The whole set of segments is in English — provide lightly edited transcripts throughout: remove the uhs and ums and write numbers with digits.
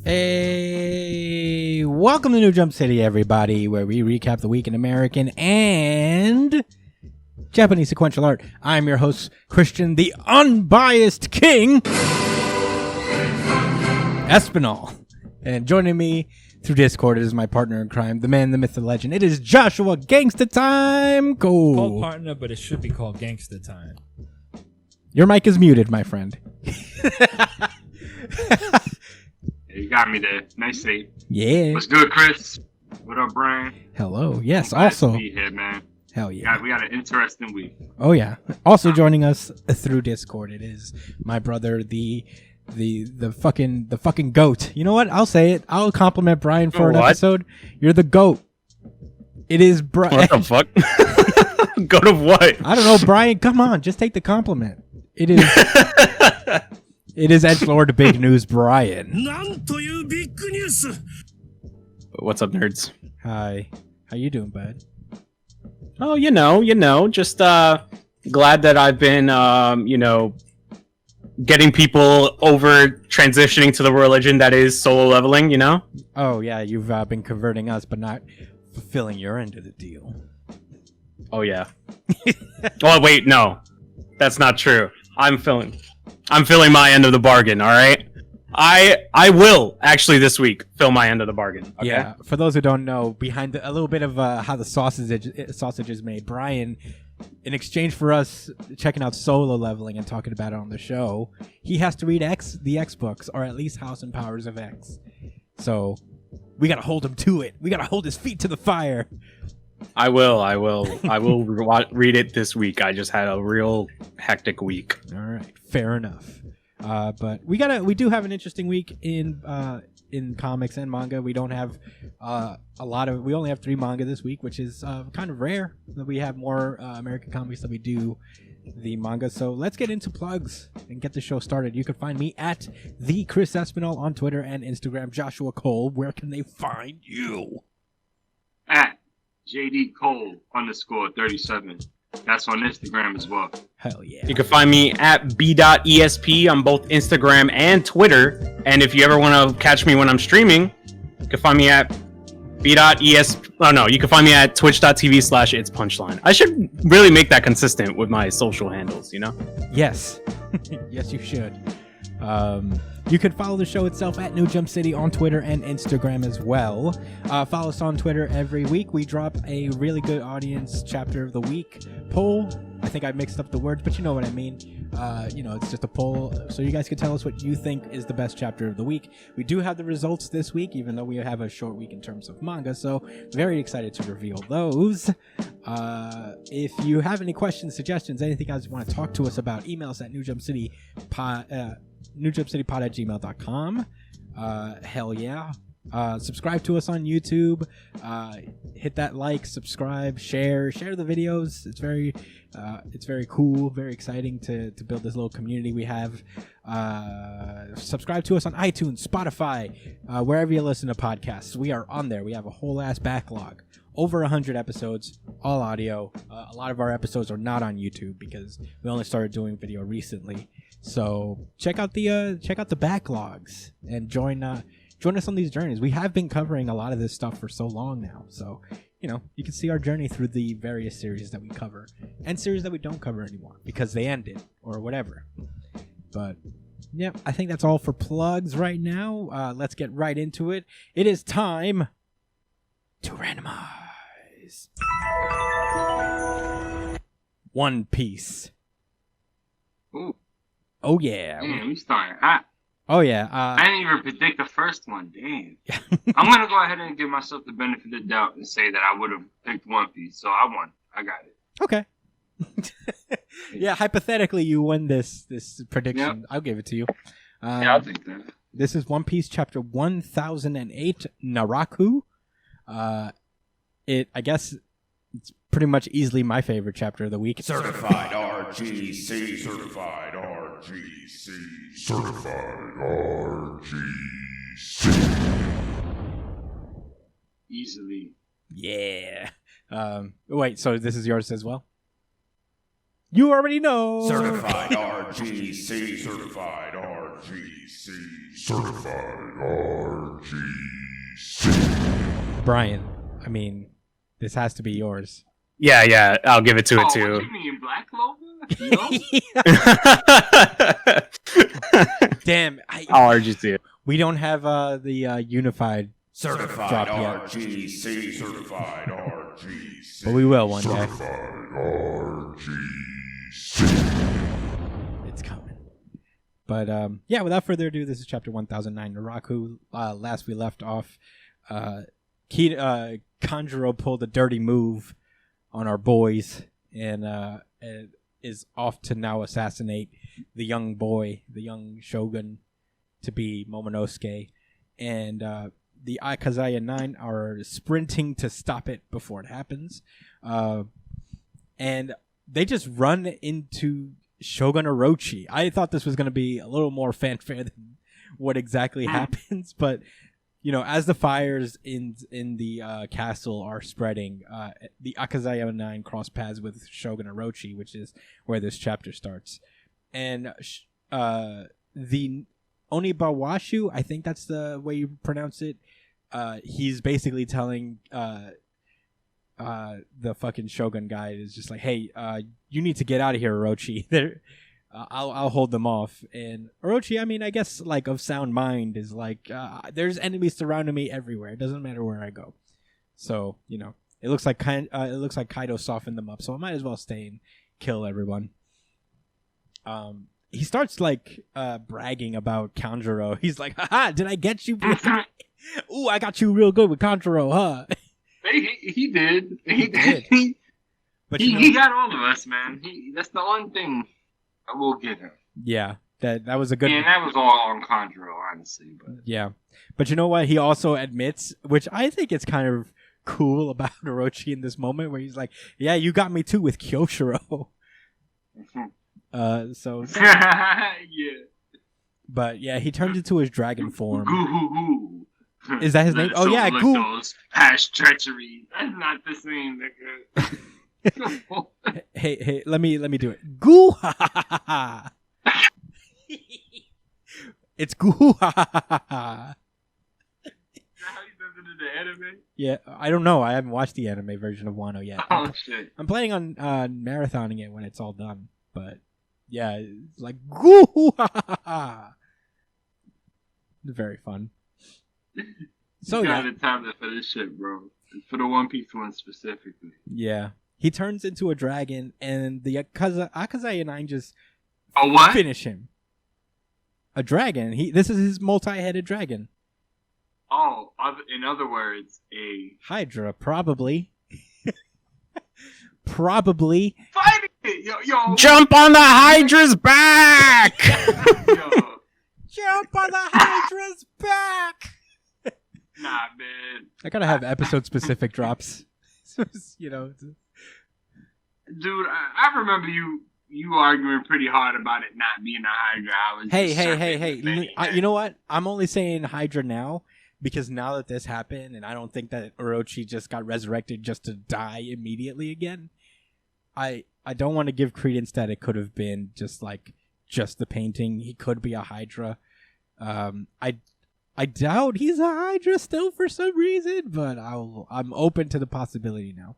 Hey, welcome to New Jump City, everybody, where we recap the week in American and Japanese sequential art. I'm your host, Christian, the unbiased king, Espinal. And joining me through Discord is my partner in crime, the man, the myth, the legend. It is Joshua Gangsta Time. Go. Called partner, but it should be called Gangsta Time. Your mic is muted, my friend. You got me there. Nice save. Yeah. What's good, Chris? What up, Brian? Hello. Yes, Glad also. to be here, man. Hell yeah. We got an interesting week. Oh yeah. Also joining us through Discord, it is my brother, the fucking goat. You know what? I'll say it. I'll compliment Brian for an episode. You're the goat. It is Brian. What the fuck? Goat of what? I don't know, Brian. Come on, just take the compliment. It is. It is Edgelord Big News Brian. What's up, nerds? Hi. How you doing, bud? Oh, you know, just glad that I've been, getting people over transitioning to the religion that is solo leveling, you know? Oh, yeah, you've been converting us, but not fulfilling your end of the deal. Oh, yeah. Oh, wait, no. That's not true. I'm filling my end of the bargain, all right? I will actually this week fill my end of the bargain. Okay? Yeah, for those who don't know, behind a little bit of how the sausage is made, Brian, in exchange for us checking out solo leveling and talking about it on the show, he has to read the X books, or at least House and Powers of X. So we gotta hold him to it. We gotta hold his feet to the fire. I will read it this week. I just had a real hectic week. All right, fair enough. But we do have an interesting week in comics and manga. We don't have we only have 3 manga this week, which is kind of rare that we have more American comics than we do the manga. So let's get into plugs and get the show started. You can find me at the Chris Espinal on Twitter and Instagram. Joshua Cole, where can they find you? At JD Cole _37. That's on Instagram as well. Hell yeah. You can find me at b.esp on both Instagram and Twitter. And if you ever want to catch me when I'm streaming, you can find me at b.esp. Oh no, you can find me at twitch.tv/itspunchline. I should really make that consistent with my social handles, you know? Yes. Yes, you should. You can follow the show itself at New Jump City on Twitter and Instagram as well. Follow us on Twitter every week. We drop a really good audience chapter of the week poll. I think I mixed up the words, but you know what I mean. It's just a poll, so you guys can tell us what you think is the best chapter of the week. We do have the results this week, even though we have a short week in terms of manga, so very excited to reveal those. If you have any questions, suggestions, anything you guys want to talk to us about, email us at newjumpcitypod@gmail.com. Hell yeah. Subscribe to us on YouTube. Hit that like, subscribe, share the videos. It's very cool, very exciting to build this little community we have. Subscribe to us on iTunes, Spotify, wherever you listen to podcasts. We are on there. We have a whole ass backlog. Over 100 episodes, all audio. A lot of our episodes are not on YouTube because we only started doing video recently. So check out the backlogs and join us on these journeys. We have been covering a lot of this stuff for so long now. So, you can see our journey through the various series that we cover and series that we don't cover anymore because they ended or whatever. But yeah, I think that's all for plugs right now. Let's get right into it. It is time to randomize. One Piece. Ooh. Oh yeah. Damn, we starting hot. Oh yeah. I didn't even predict the first one. Damn. I'm gonna go ahead and give myself the benefit of the doubt and say that I would have picked One Piece. So I won. I got it. Okay. Yeah, hypothetically, you won this prediction. Yep. I'll give it to you. Yeah, I'll take that. This is One Piece chapter 1008, Naraku. I guess it's pretty much easily my favorite chapter of the week. Certified RGC. Certified RGC. Certified RGC. Easily. Yeah. Wait, so this is yours as well? You already know. Certified RGC. Certified RGC. Certified RGC. Brian, I mean, this has to be yours. Yeah, I'll give it to it What too. you mean, Black Clover? No? Damn, I'll RGC it. we don't have the unified Certified drop yet, RGC. Certified RGC. but we will one day. Certified RGC. It's coming. But yeah, without further ado, this is chapter 1009, Naraku. Last we left off, Kanjuro pulled a dirty move on our boys and is off to now assassinate the young boy, the young shogun, to be Momonosuke. And the Akazaya 9 are sprinting to stop it before it happens. And they just run into Shogun Orochi. I thought this was going to be a little more fanfare than what exactly happens, but you know, as the fires in the castle are spreading, the Akazaya 9 cross paths with Shogun Orochi, which is where this chapter starts. And the Onibawashu, I think that's the way you pronounce it, he's basically telling the fucking Shogun guy is just like, hey, you need to get out of here, Orochi. I'll hold them off. And Orochi, I mean, I guess like of sound mind is like, there's enemies surrounding me everywhere. It doesn't matter where I go. So, you know, it looks like Kaido softened them up. So I might as well stay and kill everyone. He starts like bragging about Kanjuro. He's like, haha, did I get you? Ooh, I got you real good with Kanjuro, huh? He did. He did. did. But He got all of us, man. That's the one thing I will give him. Yeah, that was a good. Yeah, that was all on Conjuro, honestly. But yeah, but you know what? He also admits, which I think is kind of cool about Orochi in this moment, where he's like, "Yeah, you got me too with Kyoshiro." So yeah. But yeah, he turns into his dragon form. Goo. Is that his name? Oh yeah, Goo. Goo. Those past treachery. That's not the same, nigga. Hey, let me do it. Goo ha ha ha ha. It's goo ha ha ha ha. Is that how he does it in the anime? Yeah, I don't know. I haven't watched the anime version of Wano yet. Oh shit. I'm planning on marathoning it when it's all done. But yeah, it's like goo ha ha ha. It's very fun. So you yeah, got the tablet for this shit, bro. For the One Piece one specifically. yeah. He turns into a dragon, and the Akazaya 9 just A what? finish him. A dragon. This is his multi-headed dragon. Oh, in other words, a Hydra, probably. Probably. fight it, yo. Jump on the Hydra's back! Yo. Jump on the Hydra's back! Nah, man. I gotta have episode-specific drops. You know. Dude, I remember you arguing pretty hard about it not being a Hydra. I was Hey. You know what? I'm only saying Hydra now because now that this happened, and I don't think that Orochi just got resurrected just to die immediately again. I don't want to give credence that it could have been just the painting. He could be a Hydra. I doubt he's a Hydra still for some reason, but I'm open to the possibility now.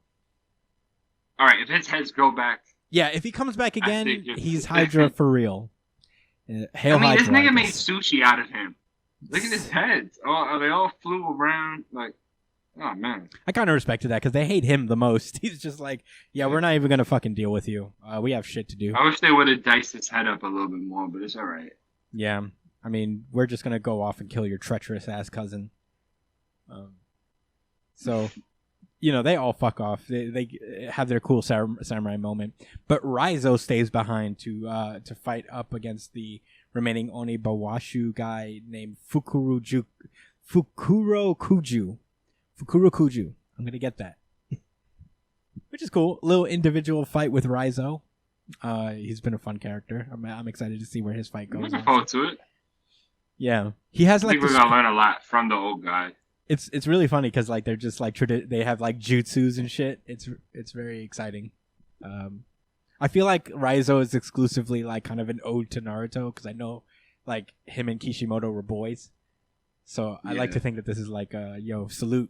All right, if his heads go back. Yeah, if he comes back again, think you're- he's Hydra for real. Hail I mean, Hydra, this nigga I made guess. sushi out of him. Look at his heads. Oh, they all flew around. Like, oh, man. I kind of respected that because they hate him the most. He's just like, yeah, we're not even going to fucking deal with you. We have shit to do. I wish they would have diced his head up a little bit more, but it's all right. Yeah, I mean, we're just going to go off and kill your treacherous-ass cousin. So, you know, they all fuck off. They have their cool samurai moment. But Raizo stays behind to fight up against the remaining Onibawashu guy named Fukuro Kuju. I'm going to get that. Which is cool. A little individual fight with Raizo. He's been a fun character. I'm excited to see where his fight I'm goes. looking forward to it. Yeah. He has I like think we're going to learn a lot from the old guy. It's really funny because like they're just like they have like jutsus and shit. It's very exciting. I feel like Raizo is exclusively like kind of an ode to Naruto because I know like him and Kishimoto were boys. So I like to think that this is like yo, salute.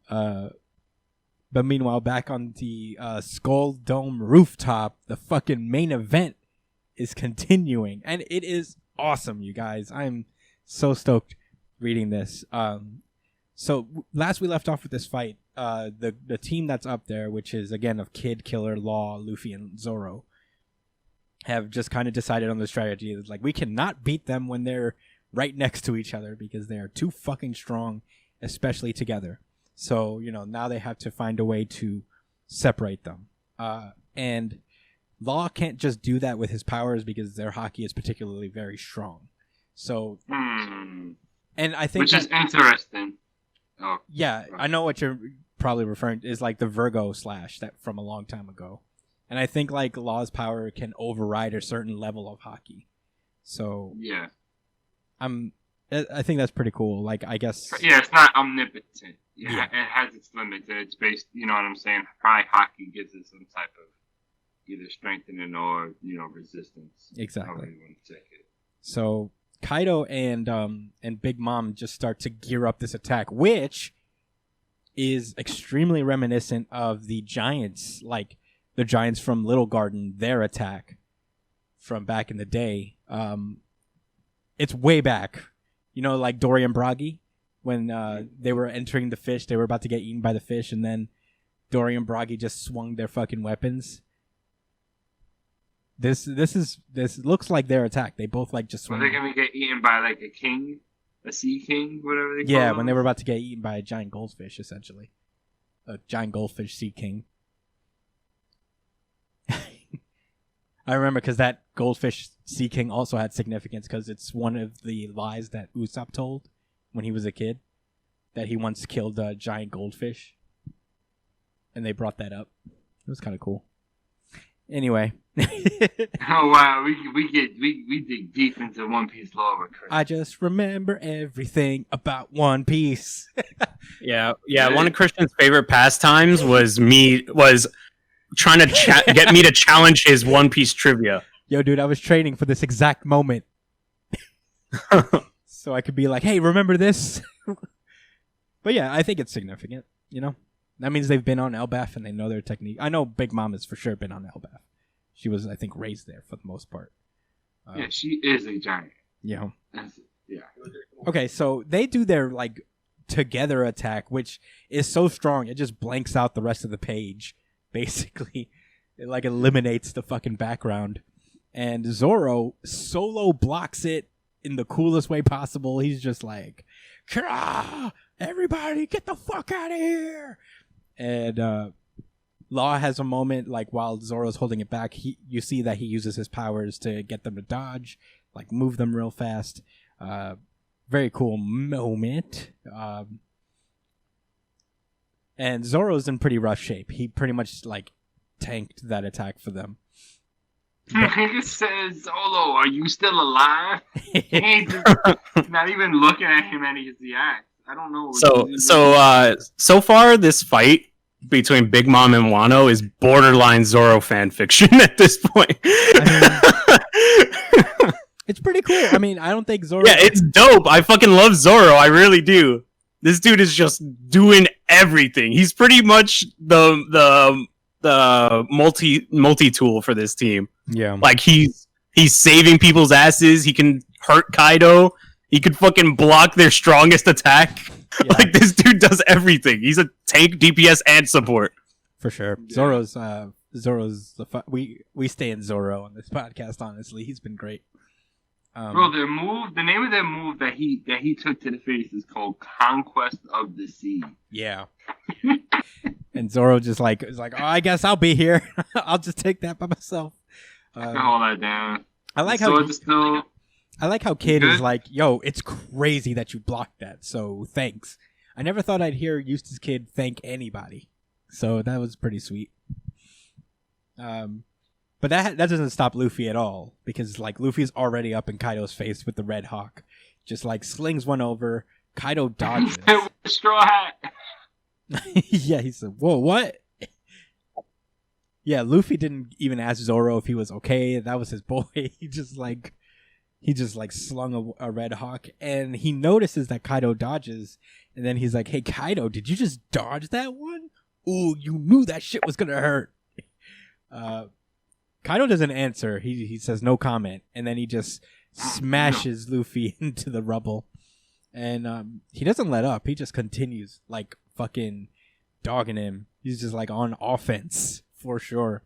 But meanwhile, back on the Skull Dome rooftop, the fucking main event is continuing. And it is awesome, you guys. I'm so stoked reading this. So last we left off with this fight, the team that's up there, which is, again, of Kid, Killer, Law, Luffy, and Zoro, have just kind of decided on the strategy. It's like, we cannot beat them when they're right next to each other because they are too fucking strong, especially together. So, now they have to find a way to separate them. And Law can't just do that with his powers because their hockey is particularly very strong. So, and I think... Which is interesting. Oh, yeah, I know what you're probably referring to is like the Virgo slash that from a long time ago. And I think like Law's power can override a certain level of hockey. So, yeah. I think that's pretty cool. Like, I guess... Yeah, it's not omnipotent. Yeah, it has its limits, and it's based, you know what I'm saying? Probably hockey gives it some type of either strengthening or, resistance. Exactly. However you want to take it. So, Kaido and Big Mom just start to gear up this attack, which is extremely reminiscent of the Giants, like the Giants from Little Garden, their attack from back in the day. It's way back. Like Dorian Bragi, when they were entering the fish, they were about to get eaten by the fish, and then Dorian Bragi just swung their fucking weapons. This looks like their attack. They both like just swung. Were they gonna get eaten by like a king, a sea king, whatever they call Yeah, them? when they were about to get eaten by a giant goldfish, essentially, a giant goldfish sea king. I remember because that goldfish sea king also had significance because it's one of the lies that Usopp told when he was a kid, that he once killed a giant goldfish, and they brought that up. It was kind of cool. Anyway. Oh wow, we dig deep into One Piece lore. I just remember everything about One Piece. Yeah. One of Christian's favorite pastimes was trying to get me to challenge his One Piece trivia. Yo, dude, I was training for this exact moment. So I could be like, hey, remember this? But yeah, I think it's significant, That means they've been on Elbaf and they know their technique. I know Big Mom has for sure been on Elbaf. She was, I think, raised there for the most part. Yeah, she is a giant. Yeah. Yeah. Okay, so they do their, like, together attack, which is so strong, it just blanks out the rest of the page, basically. It, like, eliminates the fucking background. And Zoro solo blocks it in the coolest way possible. He's just like, everybody get the fuck out of here! And, Law has a moment, like, while Zoro's holding it back, you see that he uses his powers to get them to dodge, like, move them real fast. Very cool moment. And Zoro's in pretty rough shape. He pretty much, like, tanked that attack for them. He says, Zolo, are you still alive? He ain't not even looking at him as he acts. I don't know. So far, this fight between Big Mom and Wano is borderline Zoro fan fiction at this point. It's pretty cool. I mean, I don't think Zoro... Yeah, it's dope. I fucking love Zoro. I really do. This dude is just doing everything. He's pretty much the multi-tool for this team. Yeah. Like, he's saving people's asses. He can hurt Kaido. He could fucking block their strongest attack. Yeah. Like, this dude does everything. He's a tank, DPS, and support. For sure. Yeah. Zoro's we stay in Zoro on this podcast, honestly. He's been great. Bro, the name of their move that he took to the face is called Conquest of the Sea. Yeah. And Zoro just is like, oh, I guess I'll be here. I'll just take that by myself. I can hold that down. I like how Kid is like, yo, it's crazy that you blocked that, so thanks. I never thought I'd hear Eustace Kid thank anybody. So that was pretty sweet. But that doesn't stop Luffy at all, because like Luffy's already up in Kaido's face with the Red Hawk. Just like slings one over, Kaido dodges. Straw hat. Yeah, he said, whoa, what? Yeah, Luffy didn't even ask Zoro if he was okay. That was his boy. He just slung a Red Hawk, and he notices that Kaido dodges, and then he's like, "Hey Kaido, did you just dodge that one? Ooh, you knew that shit was gonna hurt." Kaido doesn't answer. He says no comment, and then he just smashes Luffy into the rubble, and he doesn't let up. He just continues like fucking dogging him. He's just like on offense for sure,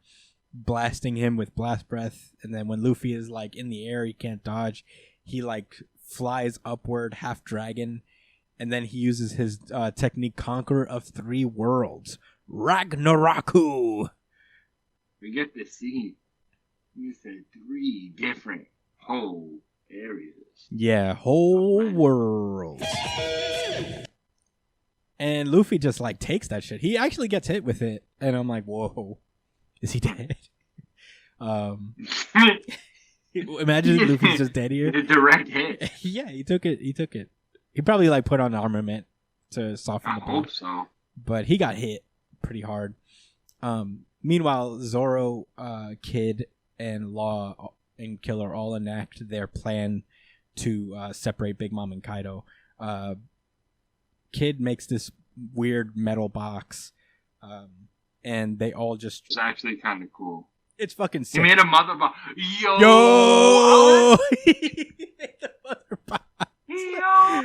blasting him with blast breath. And then when Luffy is like in the air, he can't dodge. He like flies upward, half dragon, and then he uses his technique, Conqueror of Three Worlds, Ragnaroku. We get to see you said 3 different whole areas. Yeah, whole world. And Luffy just like takes that shit. He actually gets hit with it, and I'm like, whoa, is he dead? Imagine Luffy's just dead here. A direct hit. Yeah, he took it. He probably like put on armament to soften the blow. I hope so. But he got hit pretty hard. Meanwhile, Zoro, Kid, and Law and Killer all enact their plan to separate Big Mom and Kaido. Kid makes this weird metal box, and they all just... It's actually kind of cool. It's fucking sick. He made a mother box. Yo! He made the mother box. Yo!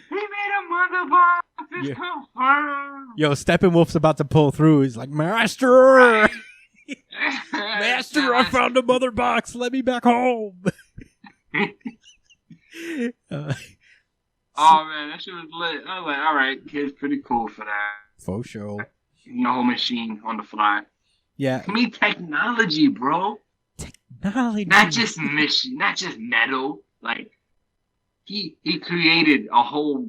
He made a mother box. It's confirmed. Yo, Steppenwolf's about to pull through. He's like, Master! Master, I found a mother box. Let me back home. Oh man, that shit was lit. I was like, all right, Kid's pretty cool for that. Faux show. The whole machine on the fly. Yeah. I mean, technology, bro. Technology. Not just mission, not just metal. Like, he created a whole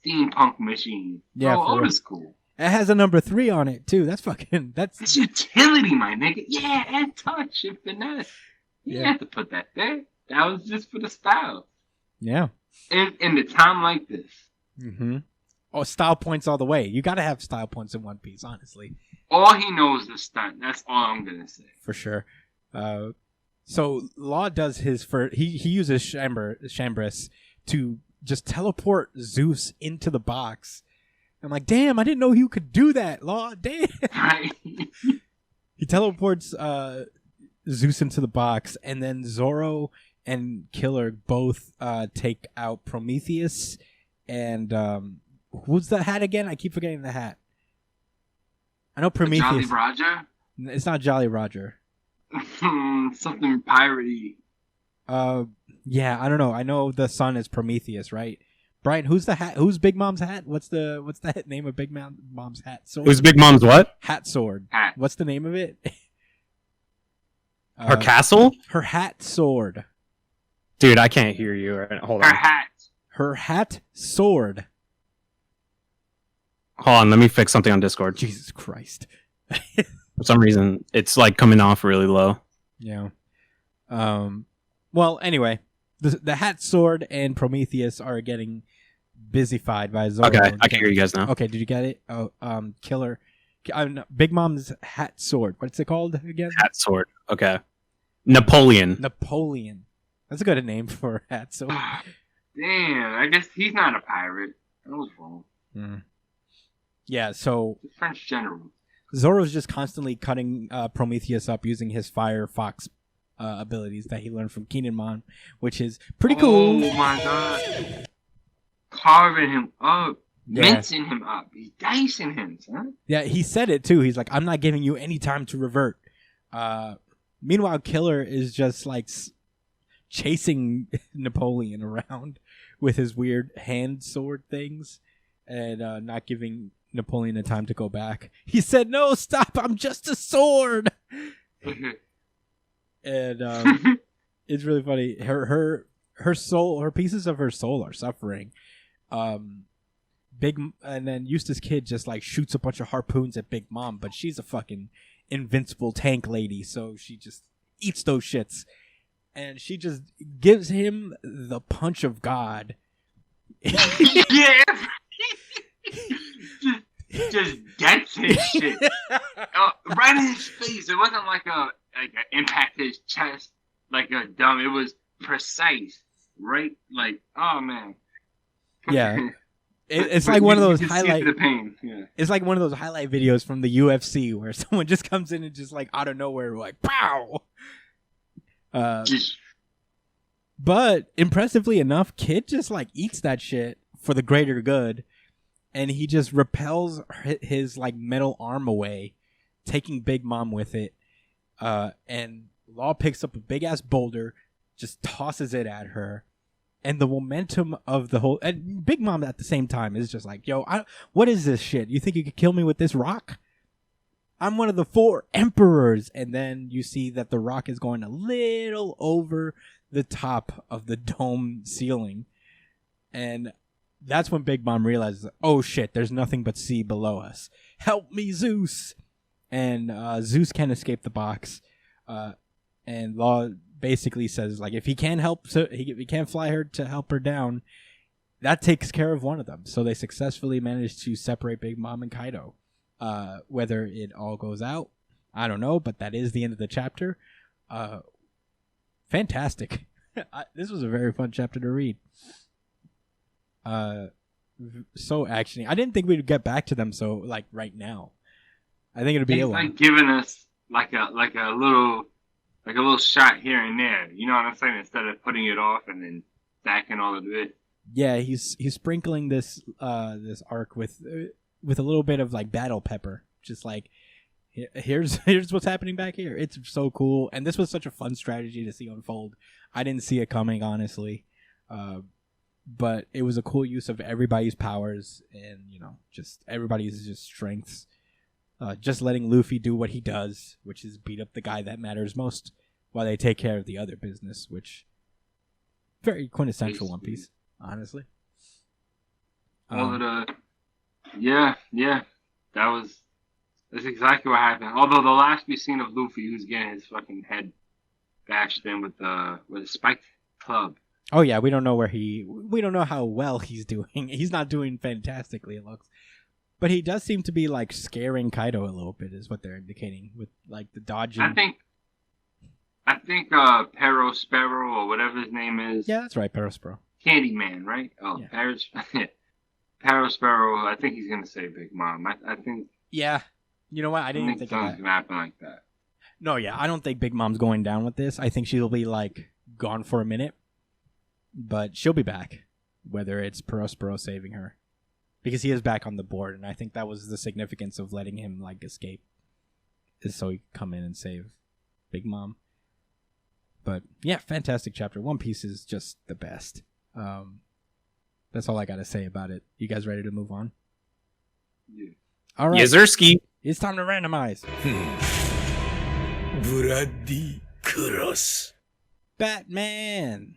steampunk machine. Yeah, bro, for it was cool. It has a number 3 on it too. That's fucking. It's utility, my nigga. Yeah, and touch and finesse. You didn't Yeah. have to put that there. That was just for the style. Yeah. In the time like this. Mm-hmm. Oh, style points all the way. You got to have style points in One Piece, honestly. All he knows is stunt. That's all I'm gonna say. For sure. So Law does his first. He uses Chambris to just teleport Zeus into the box. I'm like, damn! I didn't know you could do that, Law. Damn. Right. He teleports Zeus into the box, and then Zoro and Killer both take out Prometheus. And who's the hat again? I keep forgetting the hat. I know Prometheus. Jolly Roger? It's not Jolly Roger. Something piratey. Yeah, I don't know. I know the sun is Prometheus, right? Brian, who's the hat? Who's Big Mom's hat? What's the name of Big Mom's hat? Sword? Who's Big Mom's what? Hat sword. Hat. What's the name of it? Her castle? Her hat sword. Dude, I can't hear you. Right, hold Her on. hat. Her hat sword. Hold on, let me fix something on Discord. Jesus Christ. For some reason, it's like coming off really low. Yeah. Well, anyway, the hat sword and Prometheus are getting busyfied by Zoro. Okay, I can hear you guys now. Okay, did you get it? Oh, Killer. Big Mom's hat sword. What's it called again? Hat sword. Okay. Napoleon. Napoleon. That's a good name for a hat sword. Damn, I guess he's not a pirate. I was wrong. Yeah, so The French general. Zoro's just constantly cutting Prometheus up using his Fire Fox abilities that he learned from Keenan, which is pretty cool. Oh my god. Carving him up. Yeah. Mincing him up. He's dicing him, son. Yeah, he said it too. He's like, I'm not giving you any time to revert. Meanwhile, Killer is just like chasing Napoleon around with his weird hand sword things and not giving Napoleon a time to go back. He said, no, stop, I'm just a sword. And it's really funny. Her soul, her pieces of her soul are suffering. And then Eustace Kid just like shoots a bunch of harpoons at Big Mom, but she's a fucking invincible tank lady, so she just eats those shits. And she just gives him the punch of God. Yeah. just gets his shit right in his face. It wasn't like a impact his chest like a dumb. It was precise, right? Like, oh man. Yeah. It's like one of those highlight. The pain. Yeah. It's like one of those highlight videos from the UFC where someone just comes in and just like out of nowhere, like pow. But impressively enough, Kid just like eats that shit for the greater good, and he just repels his like metal arm away, taking Big Mom with it. And Law picks up a big ass boulder, just tosses it at her. And the momentum of the whole... And Big Mom at the same time is just like, yo, what is this shit? You think you could kill me with this rock? I'm one of the 4 emperors. And then you see that the rock is going a little over the top of the dome ceiling. And that's when Big Mom realizes, oh shit, there's nothing but sea below us. Help me, Zeus! And Zeus can't escape the box. And Law basically says, like, if he can't he can't fly her to help her down, that takes care of one of them. So they successfully managed to separate Big Mom and Kaido. Whether it all goes out, I don't know, but that is the end of the chapter. Fantastic. This was a very fun chapter to read. So actiony. I didn't think we'd get back to them so like right now. I think it'd be it's like giving us like a little shot here and there. You know what I'm saying? Instead of putting it off and then stacking all of it. Yeah, he's sprinkling this arc with a little bit of like battle pepper. Just like here's what's happening back here. It's so cool, and this was such a fun strategy to see unfold. I didn't see it coming, honestly, but it was a cool use of everybody's powers and just everybody's just strengths. Just letting Luffy do what he does, which is beat up the guy that matters most, while they take care of the other business, which very quintessential One Piece, honestly. Yeah, that's exactly what happened. Although the last we seen of Luffy, who's getting his fucking head bashed in with a spiked club. Oh yeah, we don't know how well he's doing. He's not doing fantastically, it looks. But he does seem to be like scaring Kaido a little bit, is what they're indicating with like the dodging. I think Pero Sparrow or whatever his name is. Yeah, that's right, Pero Sparrow. Candyman, right? Oh, yeah. Pero Sparrow. I think he's gonna say Big Mom. I think. Yeah, you know what? I didn't think something's gonna happen like that. No, yeah, I don't think Big Mom's going down with this. I think she'll be like gone for a minute, but she'll be back, whether it's Pero Sparrow saving her. Because he is back on the board, and I think that was the significance of letting him like escape, is so he could come in and save Big Mom. But yeah, fantastic chapter. One Piece is just the best. That's all I gotta say about it. You guys ready to move on? Yeah. All right. Yezerski. It's time to randomize. Bloody Cross. Batman.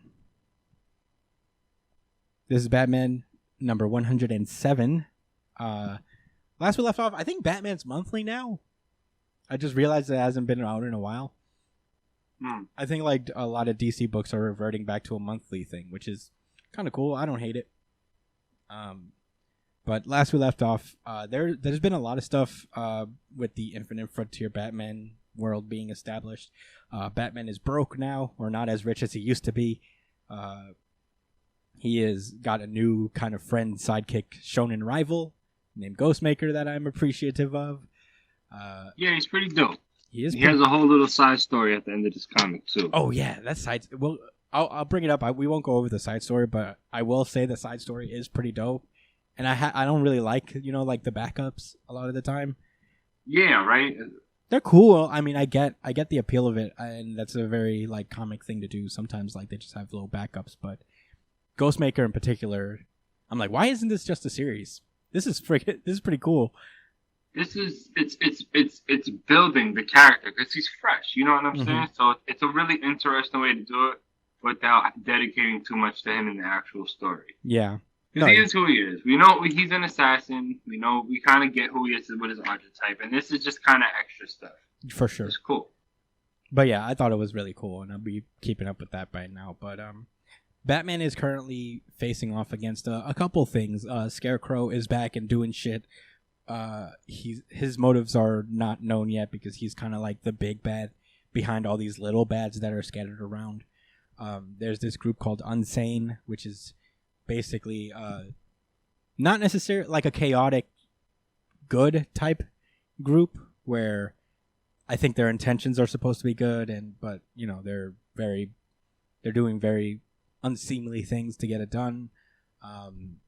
This is Batman number 107. Last we left off, I think Batman's monthly now. I just realized it hasn't been out in a while. I think like a lot of DC books are reverting back to a monthly thing, which is kind of cool. I don't hate it. But last we left off, there's been a lot of stuff with the Infinite Frontier Batman world being established. Batman is broke now, or not as rich as he used to be. He has got a new kind of friend, sidekick, shonen rival named Ghostmaker that I'm appreciative of. Yeah, he's pretty dope. He has a whole little side story at the end of this comic too. Oh yeah, that side. Well, I'll bring it up. We won't go over the side story, but I will say the side story is pretty dope. And I don't really like like the backups a lot of the time. Yeah, right. They're cool. I mean, I get the appeal of it, and that's a very like comic thing to do. Sometimes like they just have little backups, but Ghostmaker in particular, I'm like, why isn't this just a series? This is pretty cool. It's building the character because he's fresh. You know what I'm saying? So it's a really interesting way to do it without dedicating too much to him in the actual story. Yeah. Because he is who he is. We know he's an assassin. We kind of get who he is with his archetype, and this is just kind of extra stuff. For sure. It's cool. But yeah, I thought it was really cool, and I'll be keeping up with that by now. But Batman is currently facing off against a couple things. Scarecrow is back and doing shit his motives are not known yet because he's kind of like the big bad behind all these little bads that are scattered around. There's this group called Unsane, which is basically not necessarily like a chaotic good type group where I think their intentions are supposed to be good, but you know they're doing very unseemly things to get it done.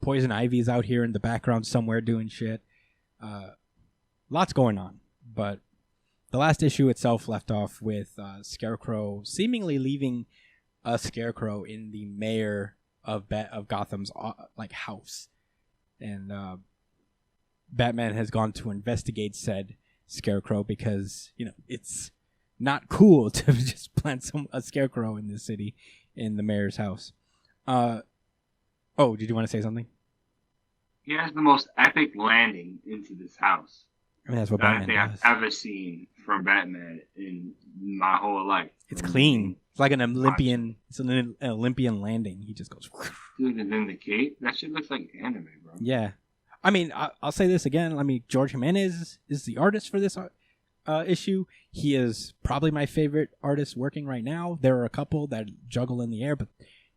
Poison Ivy's out here in the background somewhere doing shit. Lots going on, but the last issue itself left off with Scarecrow seemingly leaving a Scarecrow in the mayor of Gotham's like house, and Batman has gone to investigate said Scarecrow because you know it's not cool to just plant a Scarecrow in the city in the mayor's house. Oh, did you want to say something? He has the most epic landing into this house I mean, that's what that I Batman think does. I've ever seen from Batman in my whole life. It's clean. It's like an Olympian. It's an Olympian landing. He just goes. Dude, and then the cape. That shit looks like anime, bro. Yeah, I mean, I'll say this again. I mean, George Jimenez is the artist for this issue. He is probably my favorite artist working right now. There are a couple that juggle in the air, but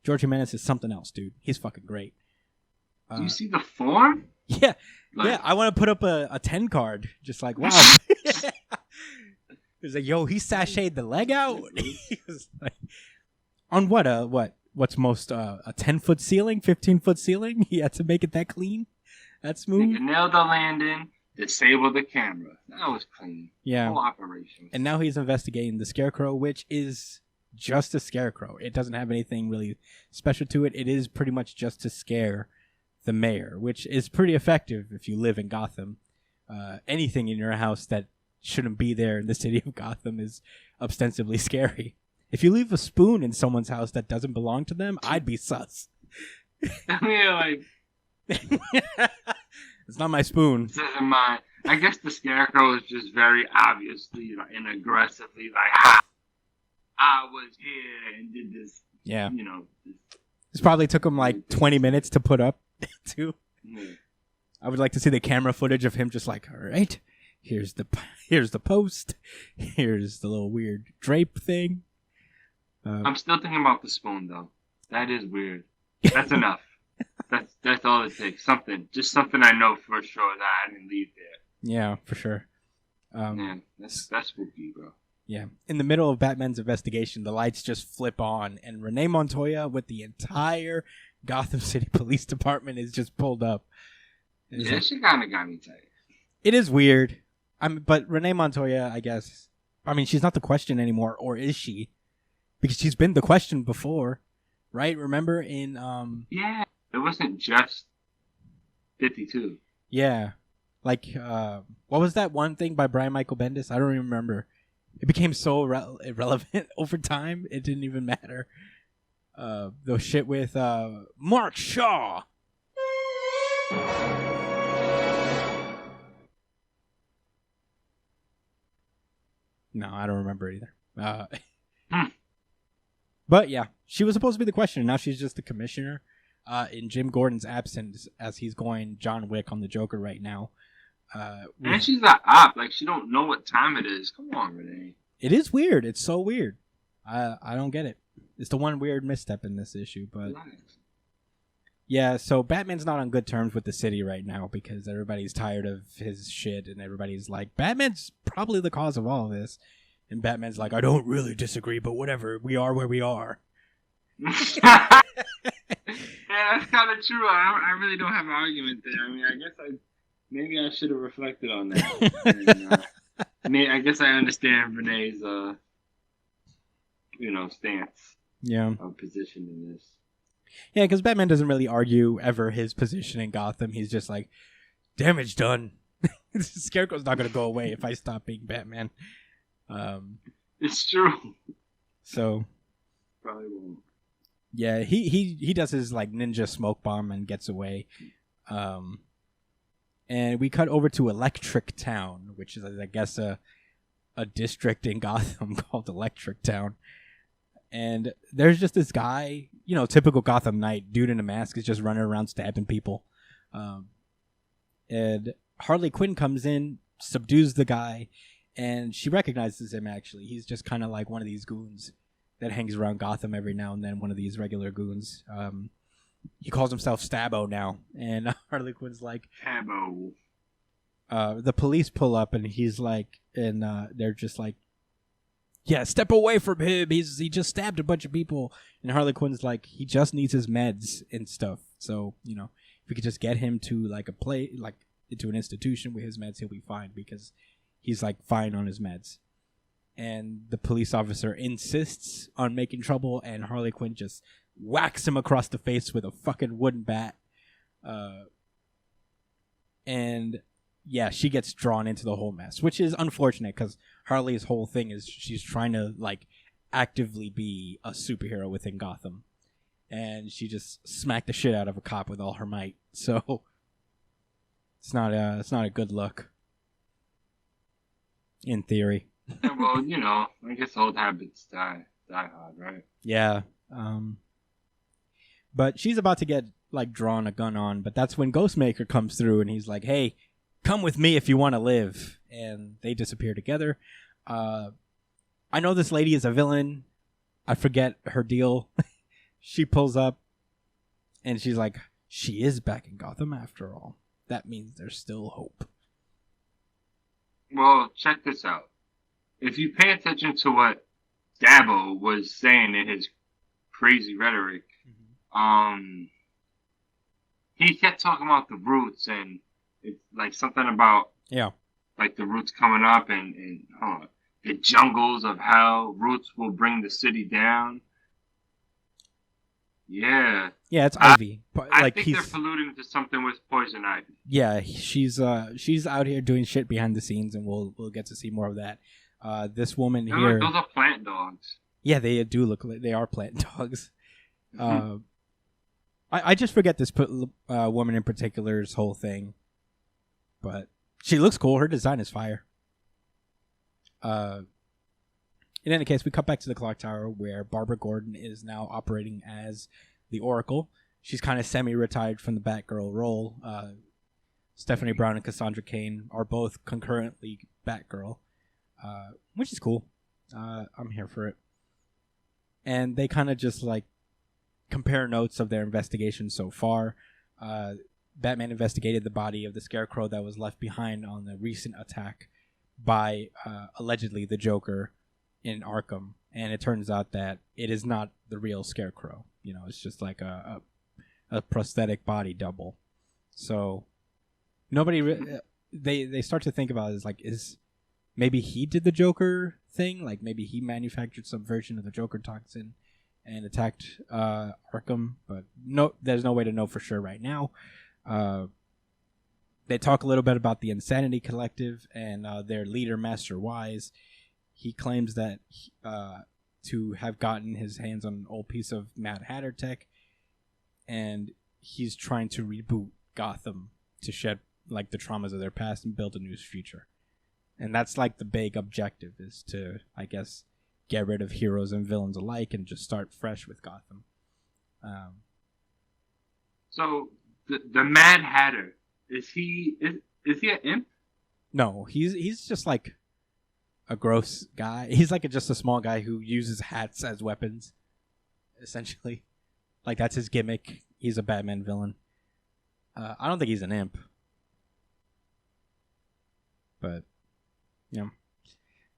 George Jimenez is something else, dude. He's fucking great. Do you see the form? Yeah, Like, yeah. I want to put up a 10 card, just like wow. He was like, yo, he sashayed the leg out. He was like, on what's most a 10-foot ceiling, 15-foot ceiling. He had to make it that clean, that smooth. Nigga nailed the landing, disabled the camera. That was clean. Yeah. Whole operation. And now he's investigating the Scarecrow, which is just a Scarecrow. It doesn't have anything really special to it. It is pretty much just to scare the mayor, which is pretty effective if you live in Gotham. Anything in your house that shouldn't be there in the city of Gotham is ostensibly scary. If you leave a spoon in someone's house that doesn't belong to them, I'd be sus. I mean, like, It's not my spoon. this isn't mine. I guess the Scarecrow is just very obviously like, and aggressively like, ha! I was here and did this. Yeah. You know. This probably took him like 20 minutes to put up, too. Yeah. I would like to see the camera footage of him just like, all right, here's the post, here's the little weird drape thing. I'm still thinking about the spoon though. That is weird. That's enough. That's all it takes. Just something I know for sure that I didn't leave there. Yeah, for sure. Man, that's spooky, bro. Yeah. In the middle of Batman's investigation, the lights just flip on, and Renee Montoya with the entire Gotham City Police Department is just pulled up. It's Yeah, like- she kind of got me tight. it is weird. But Renee Montoya, I guess. I mean, she's not the Question anymore, or is she? Because she's been the Question before, right? Remember in Yeah, it wasn't just 52. yeah, like what was that one thing by Brian Michael Bendis? I don't even remember. It became so irrelevant over time. It didn't even matter. The shit with Mark Shaw. No, I don't remember either. But yeah, she was supposed to be the Question. Now she's just the commissioner. In Jim Gordon's absence, as he's going John Wick on the Joker right now. And she's an op. Like, she don't know what time it is. Come on, Renee. It is weird. It's so weird. I don't get it. It's the one weird misstep in this issue, but Relax. yeah. So Batman's not on good terms with the city right now because everybody's tired of his shit, and everybody's like, Batman's probably the cause of all of this, and Batman's like, I don't really disagree, but whatever. We are where we are. Yeah, that's kind of true. I really don't have an argument there. I mean, I guess maybe I should have reflected on that. And, I guess I understand Renee's, stance Yeah. or position in this. Yeah, because Batman doesn't really argue ever his position in Gotham. He's just like, damage done. Scarecrow's not going to go away if I stop being Batman. It's true. So, Probably won't. yeah, he does his like ninja smoke bomb and gets away. And we cut over to Electric Town, which is, I guess, a district in Gotham called Electric Town. And there's just this guy, typical Gotham Knight, dude in a mask is just running around stabbing people. And Harley Quinn comes in, subdues the guy, and she recognizes him. Actually, he's just kind of like one of these goons that hangs around Gotham every now and then. One of these regular goons. He calls himself Stabbo now, and Harley Quinn's like, Stabbo. The police pull up, and he's like, and they're just like, yeah, step away from him. He just stabbed a bunch of people. And Harley Quinn's like, he just needs his meds and stuff. So, if we could just get him to like into an institution with his meds, he'll be fine, because he's like fine on his meds. And the police officer insists on making trouble, and Harley Quinn just whacks him across the face with a fucking wooden bat. And yeah, she gets drawn into the whole mess, which is unfortunate, because Harley's whole thing is she's trying to like actively be a superhero within Gotham, and she just smacked the shit out of a cop with all her might. So it's not a good look, in theory. Yeah, well, I guess old habits die hard, right? Yeah. But she's about to get like drawn a gun on, but that's when Ghostmaker comes through, and he's like, "Hey, come with me if you want to live." And they disappear together. I know this lady is a villain. I forget her deal. She pulls up, and she's like, she is back in Gotham after all. That means there's still hope. Well, check this out. If you pay attention to what Dabo was saying in his crazy rhetoric, he kept talking about the roots, and it's like something about like the roots coming up, and the jungles of hell. Roots will bring the city down. Yeah. Yeah, it's Ivy. I think they're colluding to something with Poison Ivy. Yeah, she's out here doing shit behind the scenes, and we'll get to see more of that. This woman here. Those are plant dogs. Yeah, they do look like they are plant dogs. I just forget this woman in particular's whole thing, but she looks cool. Her design is fire. In any case, we cut back to the clock tower, where Barbara Gordon is now operating as the Oracle. She's kind of semi-retired from the Batgirl role. Stephanie Brown and Cassandra Cain are both concurrently Batgirl, which is cool. I'm here for it. And they kind of just like compare notes of their investigation so far. Batman investigated the body of the Scarecrow that was left behind on the recent attack by allegedly the Joker in Arkham, and it turns out that it is not the real Scarecrow. It's just like a prosthetic body double. So they start to think about it as like, is maybe he did the Joker thing, like maybe he manufactured some version of the Joker toxin and attacked Arkham, but no, there's no way to know for sure right now. They talk a little bit about the Insanity Collective and their leader, Master Wise. He claims that to have gotten his hands on an old piece of Mad Hatter tech, and he's trying to reboot Gotham to shed like the traumas of their past and build a new future. And that's like the big objective, is to, I guess, get rid of heroes and villains alike and just start fresh with Gotham. So the Mad Hatter, is he an imp? No, he's just like a gross guy. He's like just a small guy who uses hats as weapons, essentially. Like that's his gimmick. He's a Batman villain. I don't think he's an imp, but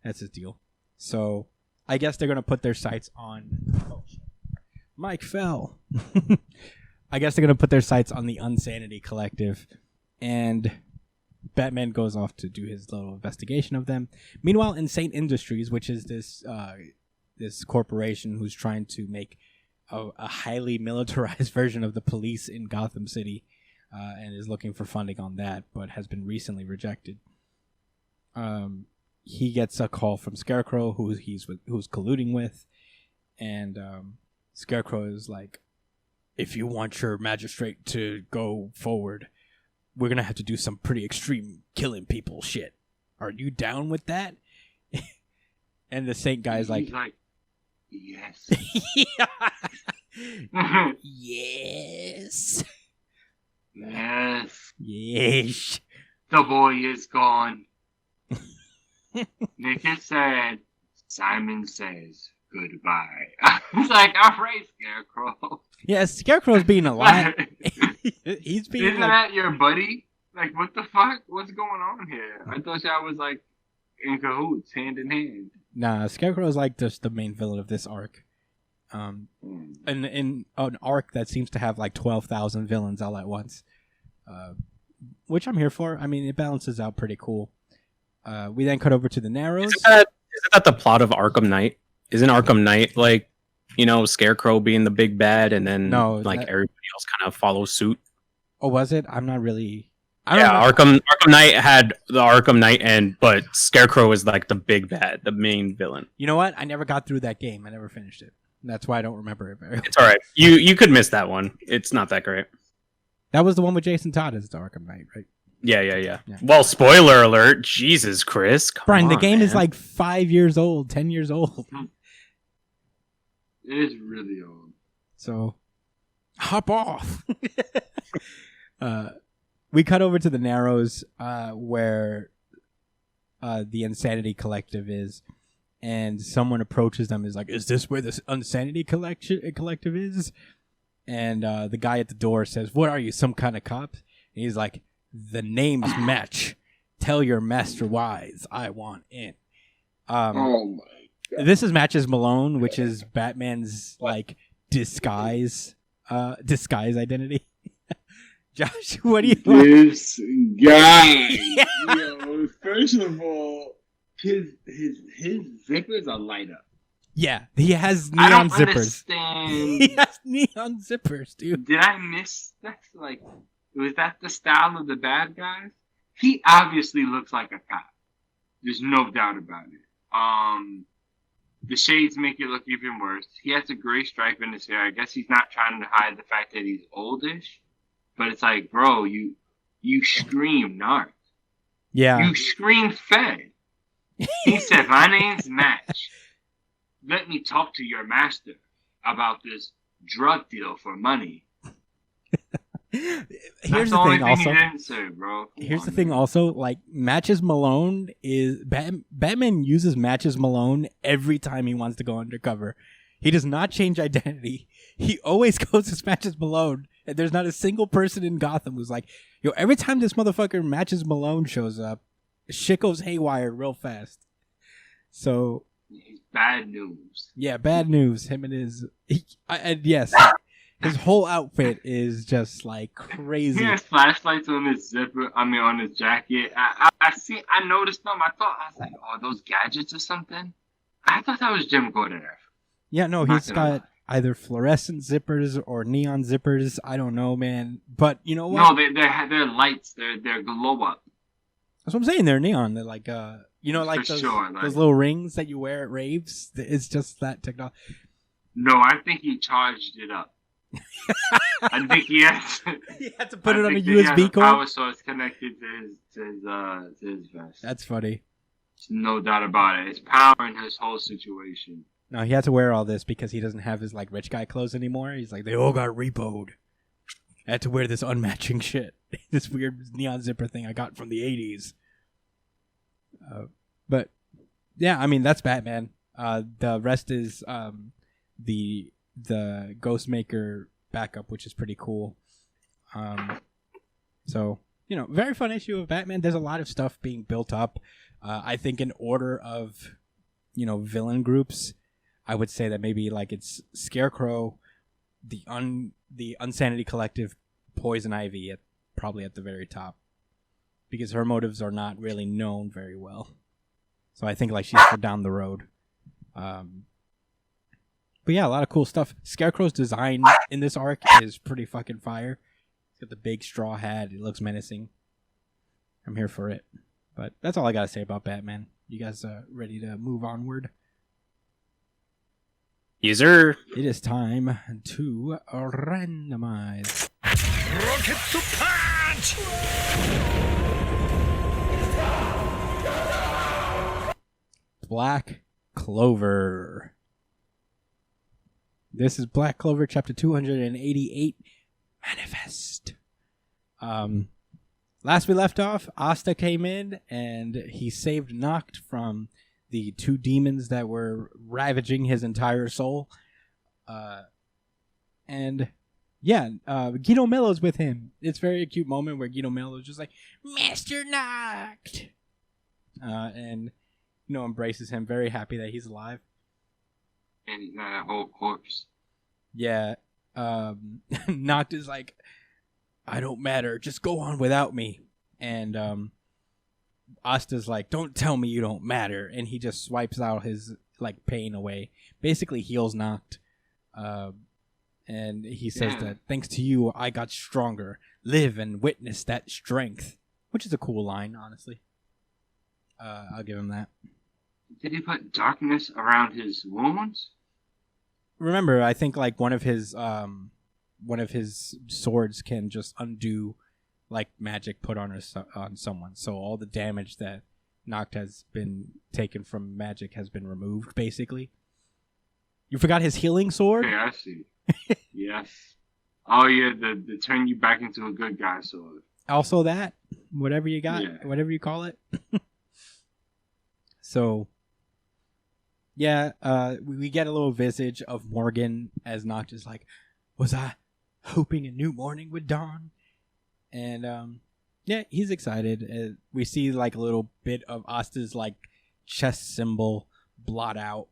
that's his deal. So I guess they're gonna put their sights on. Oh, shit. Mike fell. I guess they're gonna put their sights on the Insanity Collective, and Batman goes off to do his little investigation of them. Meanwhile, Insane Industries, which is this corporation who's trying to make a highly militarized version of the police in Gotham City, and is looking for funding on that, but has been recently rejected. He gets a call from Scarecrow, who's colluding with, and Scarecrow is like, if you want your magistrate to go forward, we're going to have to do some pretty extreme killing people shit. Are you down with that? And the Saint guy's like, yes. Yes. Yes. Yes. The boy is gone. Nick has said, Simon says goodbye. It's like, all right, Scarecrow. Yeah, Scarecrow's being a lot. He's being Isn't like, that your buddy? Like, what the fuck? What's going on here? I thought y'all was like in cahoots, hand in hand. nah, Scarecrow's like just the main villain of this arc. And in an arc that seems to have like 12,000 villains all at once. Which I'm here for. I mean, it balances out pretty cool. We then cut over to the Narrows. Isn't that the plot of Arkham Knight? Isn't Arkham Knight like, Scarecrow being the big bad, and then everybody else kind of follows suit? Oh, was it? I'm not really. Arkham Knight had the Arkham Knight, but Scarecrow is like the big bad, the main villain. You know what? I never got through that game. I never finished it. That's why I don't remember it very well. It's all right. You could miss that one. It's not that great. That was the one with Jason Todd as the Arkham Knight, right? Yeah. Well, spoiler alert. Jesus, Chris. Brian, the game man. is like 5 years old, 10 years old. It is really old. So, hop off. We cut over to the Narrows, where the Insanity Collective is, and someone approaches them. Is like, "Is this where the Insanity Collective is?" And the guy at the door says, "What are you, some kind of cop?" And he's like, "The names match. Tell your master wise, I want in." Oh my god! This is Matches Malone, which is Batman's like disguise identity. Josh, what do you want? This guy. Yo, first of all, his zippers are light up. Yeah, he has I neon don't zippers. understand. He has neon zippers, dude. Did I miss that? Like, was that the style of the bad guys? He obviously looks like a cop. There's no doubt about it. The shades make it look even worse. He has a gray stripe in his hair. I guess he's not trying to hide the fact that he's oldish. But it's like, bro, you scream narc. Yeah. You scream Fed. He said, my name's Match. Let me talk to your master about this drug deal for money. Here's the thing also. He didn't say, bro. Here's the thing also. Like, Matches Malone is... Batman uses Matches Malone every time he wants to go undercover. He does not change identity. He always goes as Matches Malone. And there's not a single person in Gotham who's like, yo, every time this motherfucker Matches Malone shows up, shit goes haywire real fast. So... He's bad news. Yeah, bad news. Him and his... and yes, his whole outfit is just like crazy. He has flashlights on his zipper. I mean, on his jacket. I noticed them. I was like, oh, those gadgets or something? I thought that was Jim Gordon. Yeah, no, he's got either fluorescent zippers or neon zippers. I don't know, man. But you know what? No, they're lights. They're glow up. That's what I'm saying. They're neon. They're like like those little rings that you wear at raves. It's just that technology. No, I think he charged it up. I think he had to put it on a USB cord. Power source connected to his vest. That's funny. There's no doubt about it. It's powering his whole situation. No, he had to wear all this because he doesn't have his like rich guy clothes anymore. He's like, they all got repoed. I had to wear this unmatching shit. This weird neon zipper thing I got from the 80s. But yeah, I mean, that's Batman. The rest is the Ghostmaker backup, which is pretty cool. So, very fun issue of Batman. There's a lot of stuff being built up. I think in order of, villain groups, I would say that maybe like it's Scarecrow, the Unsanity Collective, Poison Ivy, probably at the very top, because her motives are not really known very well. So I think like she's for down the road. But yeah, a lot of cool stuff. Scarecrow's design in this arc is pretty fucking fire. He's got the big straw hat. It looks menacing. I'm here for it. But that's all I gotta say about Batman. You guys ready to move onward? User. It is time to randomize. Rocket to punch! Black Clover. This is Black Clover, chapter 288, Manifest. Last we left off, Asta came in and he saved Noct from the two demons that were ravaging his entire soul. Guido Mello's with him. It's very a cute moment where Guido Mello's just like, Master Noct! And embraces him, very happy that he's alive. And he's not a whole corpse. Yeah. Noct is like, I don't matter, just go on without me. And Asta's like, don't tell me you don't matter. And he just swipes out his pain away. Basically heals Noct. And he says that thanks to you, I got stronger. Live and witness that strength. Which is a cool line, honestly. I'll give him that. Did he put darkness around his wounds? Remember, I think one of his swords can just undo magic put on someone. So all the damage that Noct has been taken from magic has been removed, basically. You forgot his healing sword? Okay, I see. Yes. Oh yeah, the turn you back into a good guy sword. Also that, whatever you got, whatever you call it. So, yeah, we get a little visage of Morgan as Noct is like, was I hoping a new morning would dawn? And, he's excited. We see a little bit of Asta's chest symbol blot out.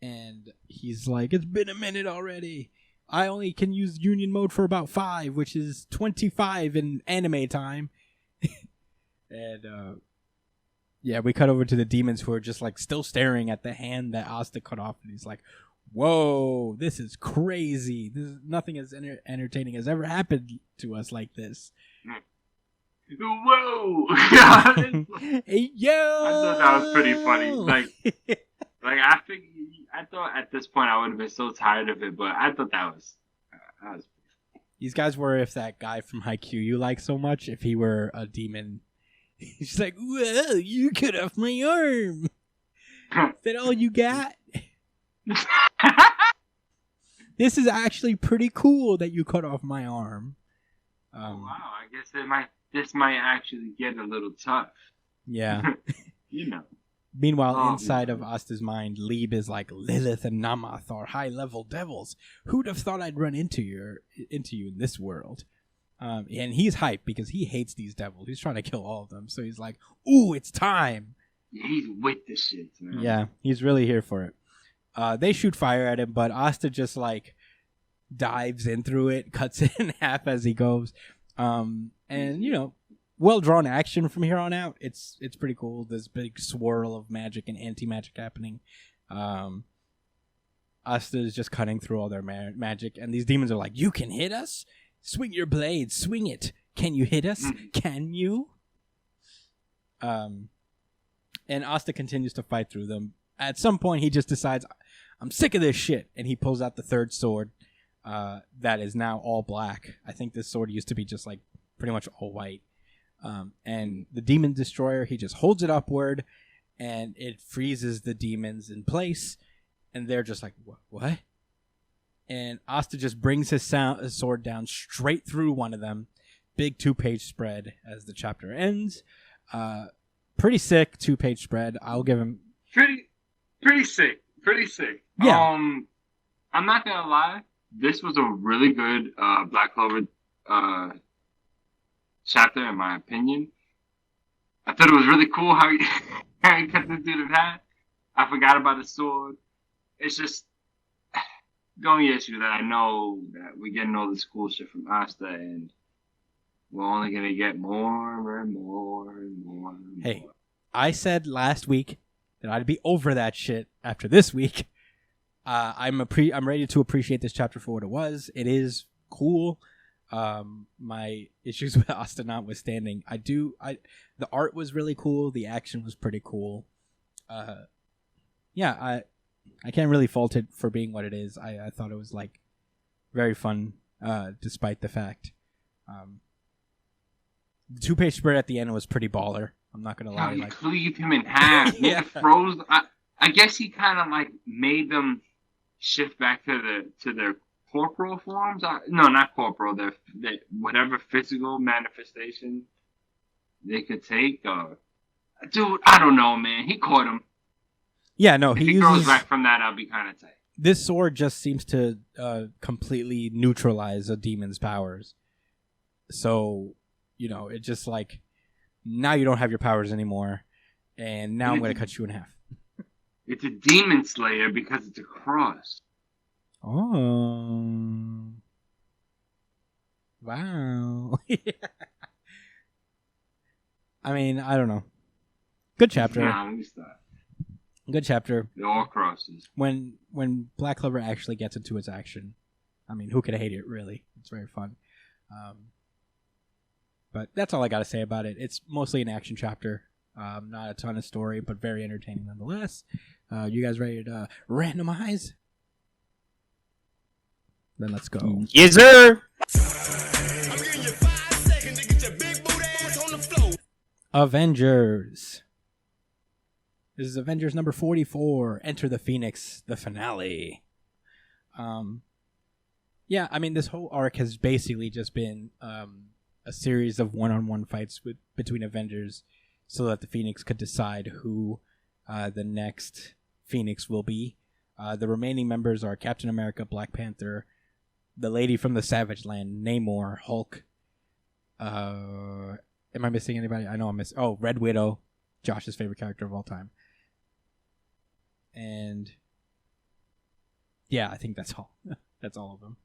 And he's like, it's been a minute already. I only can use Union mode for about 5, which is 25 in anime time. And, we cut over to the demons who are just still staring at the hand that Asta cut off. And he's like, whoa, this is crazy. Nothing as entertaining has ever happened to us like this. Whoa! Hey, yo! I thought that was pretty funny. I thought at this point I would have been so tired of it, but I thought that was These guys were if that guy from Haikyuu you like so much, if he were a demon. He's like, whoa, you cut off my arm. Is that all you got? This is actually pretty cool that you cut off my arm. Wow, I guess this might actually get a little tough. Yeah. Meanwhile, inside of Asta's mind, Lieb is like, Lilith and Namath are high-level devils. Who'd have thought I'd run into you in this world? And he's hyped because he hates these devils. He's trying to kill all of them. So he's like, ooh, it's time. He's with the shit, man. Yeah, he's really here for it. They shoot fire at him, but Asta just dives in through it, cuts it in half as he goes. And, well-drawn action from here on out. It's pretty cool. This big swirl of magic and anti-magic happening. Asta is just cutting through all their magic, and these demons are like, you can hit us? Swing your blade, swing it. Can you hit us? Can you? And Asta continues to fight through them. At some point, he just decides, I'm sick of this shit, and he pulls out the third sword that is now all black. I think this sword used to be just pretty much all white. And the demon destroyer, he just holds it upward, and it freezes the demons in place, and they're just like, what? And Asta just brings his sword down straight through one of them. Big 2-page spread as the chapter ends. Pretty sick 2-page spread. I'll give him pretty sick. Yeah. I'm not gonna lie. This was a really good Black Clover chapter, in my opinion. I thought it was really cool how he cut this dude in half. I forgot about the sword. It's just the only issue that I know that we're getting all this cool shit from Asta, and we're only gonna get more and more and more. And Hey, more. I said last week that I'd be over that shit after this week. I'm ready to appreciate this chapter for what it was. It is cool. My issues with Asta notwithstanding, the art was really cool. The action was pretty cool. I can't really fault it for being what it is. I thought it was very fun, despite the fact. The 2-page spread at the end was pretty baller. I'm not gonna lie. He cleaved him in half. Yeah. He froze. I guess he kind of made them shift back to their corporal forms. No, not corporal. Their whatever physical manifestation they could take. Dude, I don't know, man. He caught him. Yeah, no, If he he grows uses back from that, I'll be kind of tight. this sword. Just seems to completely neutralize a demon's powers. So, it just like now you don't have your powers anymore, and now I'm going to cut you in half. It's a demon slayer because it's a cross. Oh. Wow. I mean, I don't know. Good chapter. Nah, let me stop. Good chapter. They're all crosses. When Black Clover actually gets into its action, I mean, who could hate it, really? It's very fun. But that's all I got to say about it. It's mostly an action chapter. Not a ton of story, but very entertaining nonetheless. You guys ready to randomize? Then let's go. Yes, sir. I'm giving you 5 seconds to get your big boot ass on the floor. Avengers. This is Avengers number 44. Enter the Phoenix, the finale. Yeah, I mean, this whole arc has basically just been a series of one-on-one fights between Avengers so that the Phoenix could decide who the next Phoenix will be. The remaining members are Captain America, Black Panther, the lady from the Savage Land, Namor, Hulk. Am I missing anybody? I know I'm missing. Oh, Red Widow, Josh's favorite character of all time. And yeah, I think that's all. That's all of them.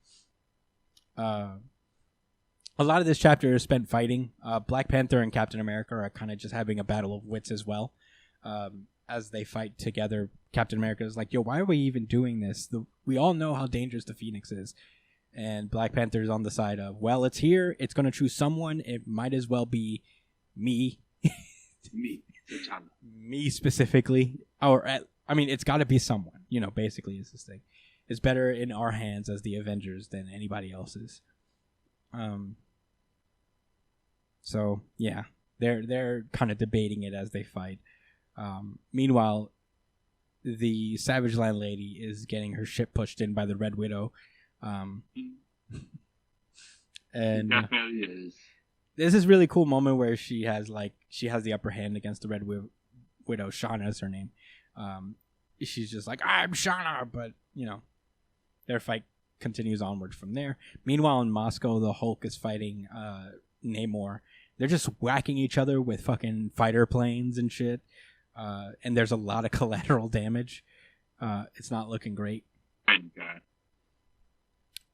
A lot of this chapter is spent fighting. Black Panther and Captain America are kind of just having a battle of wits as well. As they fight together, Captain America is like, yo, why are we even doing this? We all know how dangerous the Phoenix is. And Black Panther is on the side of, well, it's here. It's going to choose someone. It might as well be me. Me specifically. I mean, it's got to be someone. Basically is this thing. It's better in our hands as the Avengers than anybody else's. So, yeah. They're kind of debating it as they fight. Meanwhile, the Savage Land lady is getting her ship pushed in by the Red Widow. And It definitely is. There's this really cool moment where she has the upper hand against the Red Widow. Shauna is her name. She's just like, I'm Shauna, but their fight continues onward from there. Meanwhile, in Moscow, the Hulk is fighting Namor. They're just whacking each other with fucking fighter planes and shit. And there's a lot of collateral damage. It's not looking great. Thank God.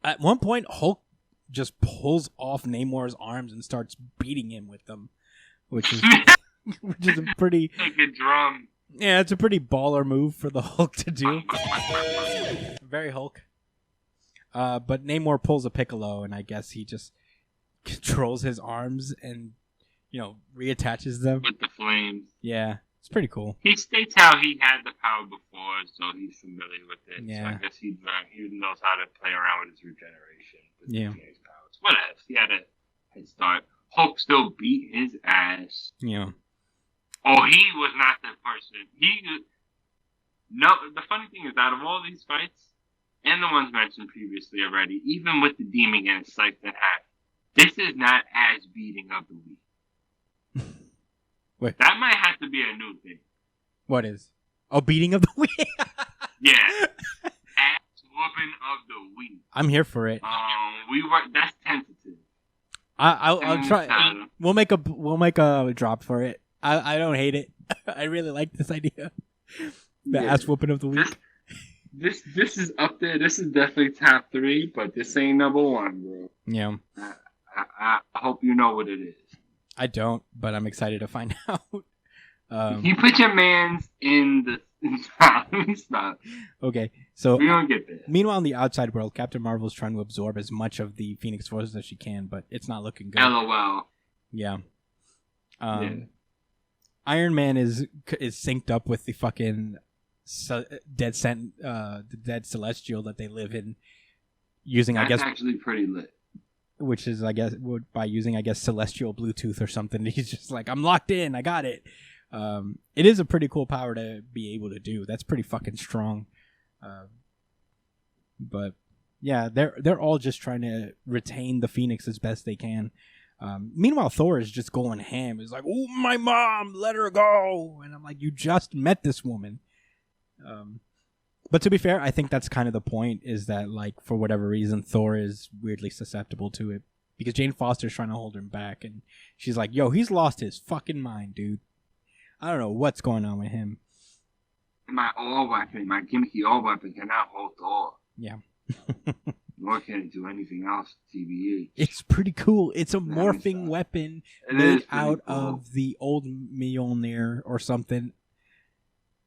At one point, Hulk just pulls off Namor's arms and starts beating him with them, which is a pretty Like a drum. Yeah, it's a pretty baller move for the Hulk to do. Very Hulk. But Namor pulls a Piccolo, and I guess he just controls his arms and reattaches them With the flames. Yeah, it's pretty cool. He states how he had the power before, so he's familiar with it. Yeah. So I guess he knows how to play around with his regeneration. With Yeah. his powers. What else? He had a head start. Hulk still beat his ass. Yeah. Oh, he was not the person. The funny thing is, out of all these fights, and the ones mentioned previously already, even with the demon getting sliced in half, this is not as beating of the week. Wait. That might have to be a new thing. What is? Oh, beating of the week. Yeah. Ass whooping of the week. I'm here for it. That's tentative. I'll try. We'll make a drop for it. I don't hate it. I really like this idea. The ass whooping of the week. This is up there. This is definitely top 3, but this ain't number 1, bro. Yeah. I hope you know what it is. I don't, but I'm excited to find out. You put your mans in the... Stop. Okay, so We don't get there. meanwhile, in the outside world, Captain Marvel is trying to absorb as much of the Phoenix forces as she can, but it's not looking good. LOL. Yeah. Yeah. Iron Man is synced up with the fucking dead celestial that they live in, using That's I guess actually pretty lit. which is by using celestial Bluetooth or something. He's just like, I'm locked in, I got it. It is a pretty cool power to be able to do. That's pretty fucking strong. But yeah, they're all just trying to retain the Phoenix as best they can. Meanwhile, Thor is just going ham. He's like, "Oh, my mom, let her go," and I'm like, "You just met this woman." But to be fair, I think that's kind of the point, is that, like, for whatever reason, Thor is weirdly susceptible to it. Because Jane Foster's trying to hold him back, and she's like, "Yo, he's lost his fucking mind, dude. I don't know what's going on with him." My all weapon, my gimmicky all weapon cannot hold Thor. Yeah. Nor can it do anything else, TBH. It's pretty cool. It's a That is, morphing weapon It made is pretty out cool. of the old Mjolnir or something.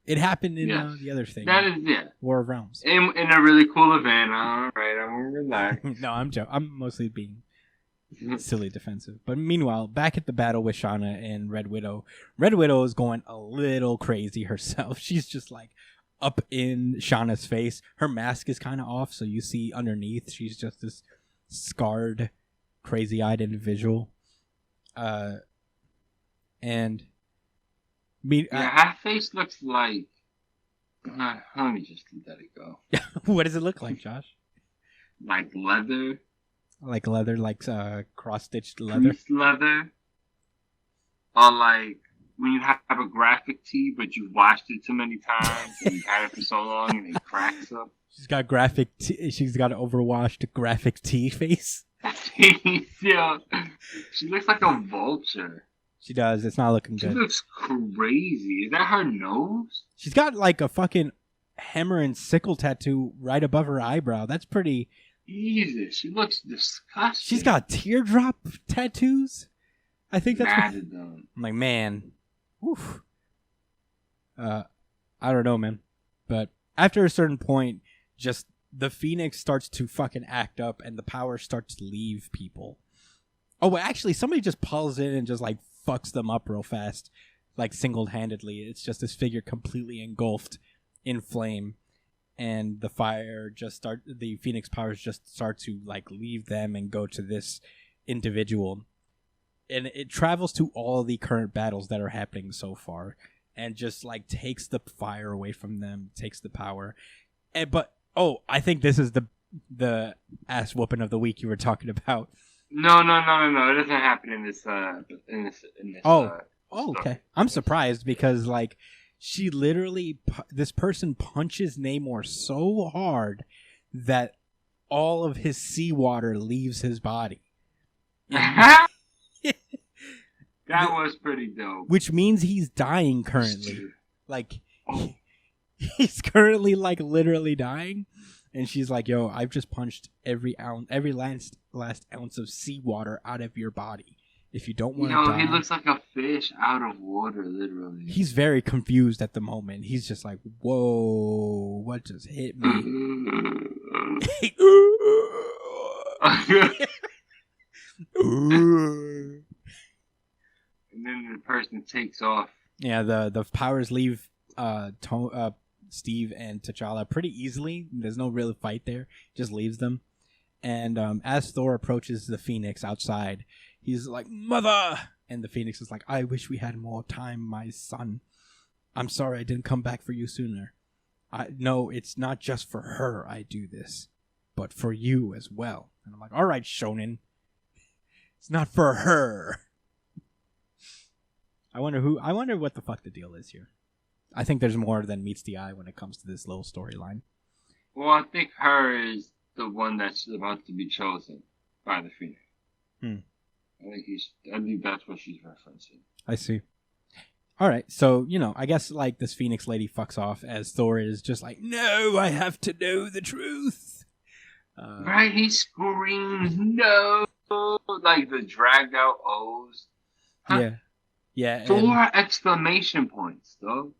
It happened in Yes. the other thing, That is, yeah. War of Realms. In a really cool event. All right, I'm going to relax. No, I'm joking. I'm mostly being silly defensive. But meanwhile, back at the battle with Shauna and Red Widow, Red Widow is going a little crazy herself. She's just like up in Shauna's face. Her mask is kind of off, so you see underneath she's just this scarred, crazy-eyed individual. And Yeah, her face looks like... let me just let it go. what does it look like, Josh? Like leather. Like leather, like cross-stitched leather. Creased leather. Or like when you have a graphic tee, but you've washed it too many times and you've had it for so long and it cracks up. She's got she's got an overwashed graphic tee face. Yeah. She looks like a vulture. She does. It's not looking She good. looks crazy. Is that her nose? She's got like a fucking hammer and sickle tattoo right above her eyebrow. That's pretty. Jesus, she looks disgusting. She's got teardrop tattoos. I think that's. Mad What... at them. I'm like, man. Oof. I don't know, man. But after a certain point, just the Phoenix starts to fucking act up, and the power starts to leave people. Oh, well, actually, somebody just pulls in and just like fucks them up real fast, like single-handedly. It's just this figure completely engulfed in flame, and the Phoenix powers just start to like leave them and go to this individual, and it travels to all the current battles that are happening so far, and just like takes the fire away from them, takes the power, but I think this is the ass whooping of the week you were talking about. No. It doesn't happen in this. Okay. I'm surprised because like she literally this person punches Namor so hard that all of his seawater leaves his body. That was pretty dope. Which means he's dying currently. Like Oh. he's currently like literally dying. And she's like, "Yo, I've just punched every last ounce of seawater out of your body. If you don't want to die." He looks like a fish out of water, literally. He's very confused at the moment. He's just like, "Whoa, what just hit me?" And then the person takes off. Yeah, the powers leave Steve and T'Challa pretty easily. There's no real fight there. Just leaves them. And as Thor approaches the Phoenix outside, he's like, "Mother!" And the Phoenix is like, "I wish we had more time, my son. I'm sorry I didn't come back for you sooner. No, it's not just for her I do this, but for you as well." And I'm like, "All right, Shonen. It's not for her." I wonder what the fuck the deal is here. I think there's more than meets the eye when it comes to this little storyline. Well, I think her is the one that's about to be chosen by the Phoenix. I think that's what she's referencing. I see. All right, so, I guess, like, this Phoenix lady fucks off as Thor is just like, "No, I have to know the truth." Right, he screams, "No!" Like the dragged out O's. Huh? Yeah. 4 exclamation points, though.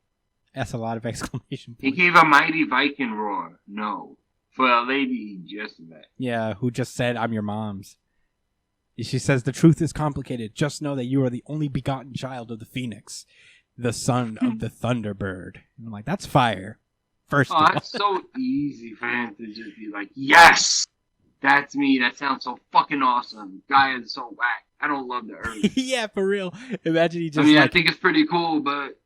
That's a lot of exclamation He points. gave a mighty Viking roar. No. For a lady he just met. Yeah, who just said, "I'm your mom's." She says, "The truth is complicated. Just know that you are the only begotten child of the Phoenix, the son of the Thunderbird." And I'm like, that's fire. First of all. That's so easy for him to just be like, "Yes! That's me. That sounds so fucking awesome. Guy is so whack. I don't love the earth." Yeah, for real. Imagine he just I like... I think it's pretty cool, but...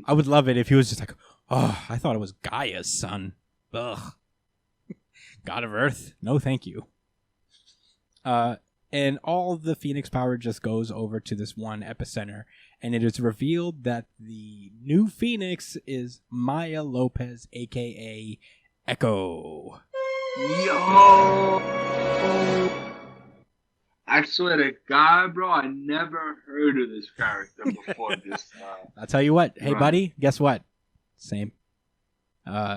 I would love it if he was just like, "Oh, I thought it was Gaia's son. Ugh. God of Earth? No, thank you." And all the Phoenix power just goes over to this one epicenter. And it is revealed that the new Phoenix is Maya Lopez, a.k.a. Echo. Yo! I swear to God, bro, I never heard of this character before this time. I'll tell you what. Hey, Right. buddy, guess what? Same.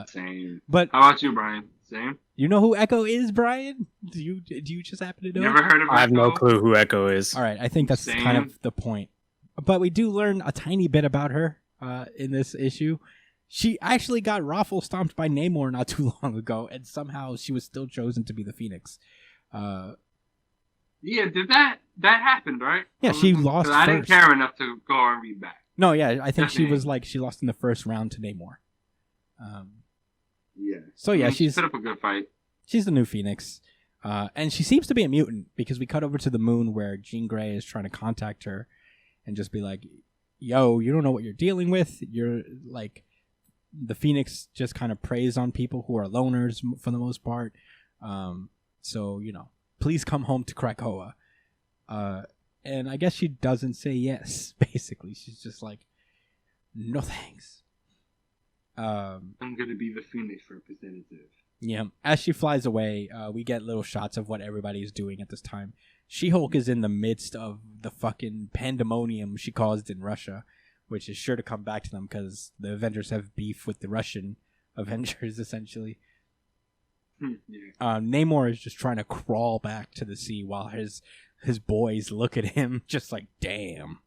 Same. But How about you, Brian? Same? you know who Echo is, Brian? Do you just happen to know? Never heard of I have no Echo? clue who Echo is. All right, I think that's Same. kind of the point. But we do learn a tiny bit about her in this issue. She actually got raffle stomped by Namor not too long ago, and somehow she was still chosen to be the Phoenix. Yeah, did that happened, right? Yeah, she lost 'Cause I didn't first. care enough to go and read back. No, yeah, I think she Definitely. was like she lost in the first round to Namor. Yeah. So yeah, She she's set up a good fight. the new Phoenix, and she seems to be a mutant because we cut over to the moon where Jean Grey is trying to contact her, and just be like, "Yo, you don't know what you're dealing with. You're like." The Phoenix just kind of preys on people who are loners for the most part. So, please come home to Krakoa. And I guess she doesn't say yes, basically. She's just like, no thanks. I'm gonna be the Phoenix representative. Yeah. As she flies away, we get little shots of what everybody's doing at this time. She-Hulk is in the midst of the fucking pandemonium she caused in Russia, which is sure to come back to them because the Avengers have beef with the Russian Avengers, essentially. Yeah. Namor is just trying to crawl back to the sea while his boys look at him just like, damn,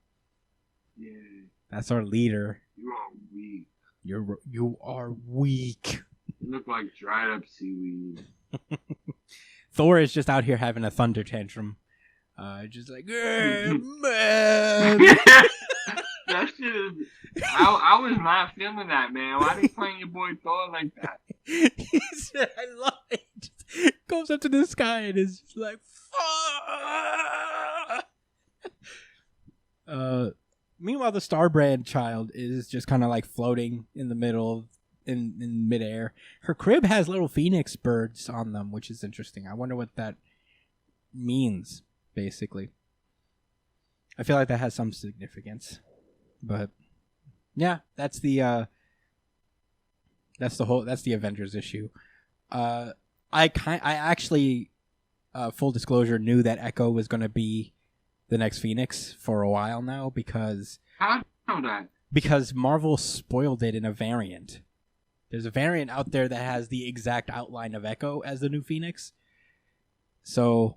Yeah. that's our leader. You are weak. You are weak. You look like dried up seaweed. Thor is just out here having a thunder tantrum. Just like, man. That shit is. I was not feeling that, man. Why they playing your boy Thor like that? He said, I love it. Just goes up to the sky and is just like, fuck. Meanwhile, the Starbrand child is just kind of like floating in the middle, in midair. Her crib has little phoenix birds on them, which is interesting. I wonder what that means, basically. I feel like that has some significance. But yeah, that's the Avengers issue. I actually, full disclosure, knew that Echo was going to be the next Phoenix for a while now because How do you know that? because Marvel spoiled it in a variant. There's a variant out there that has the exact outline of Echo as the new Phoenix. So,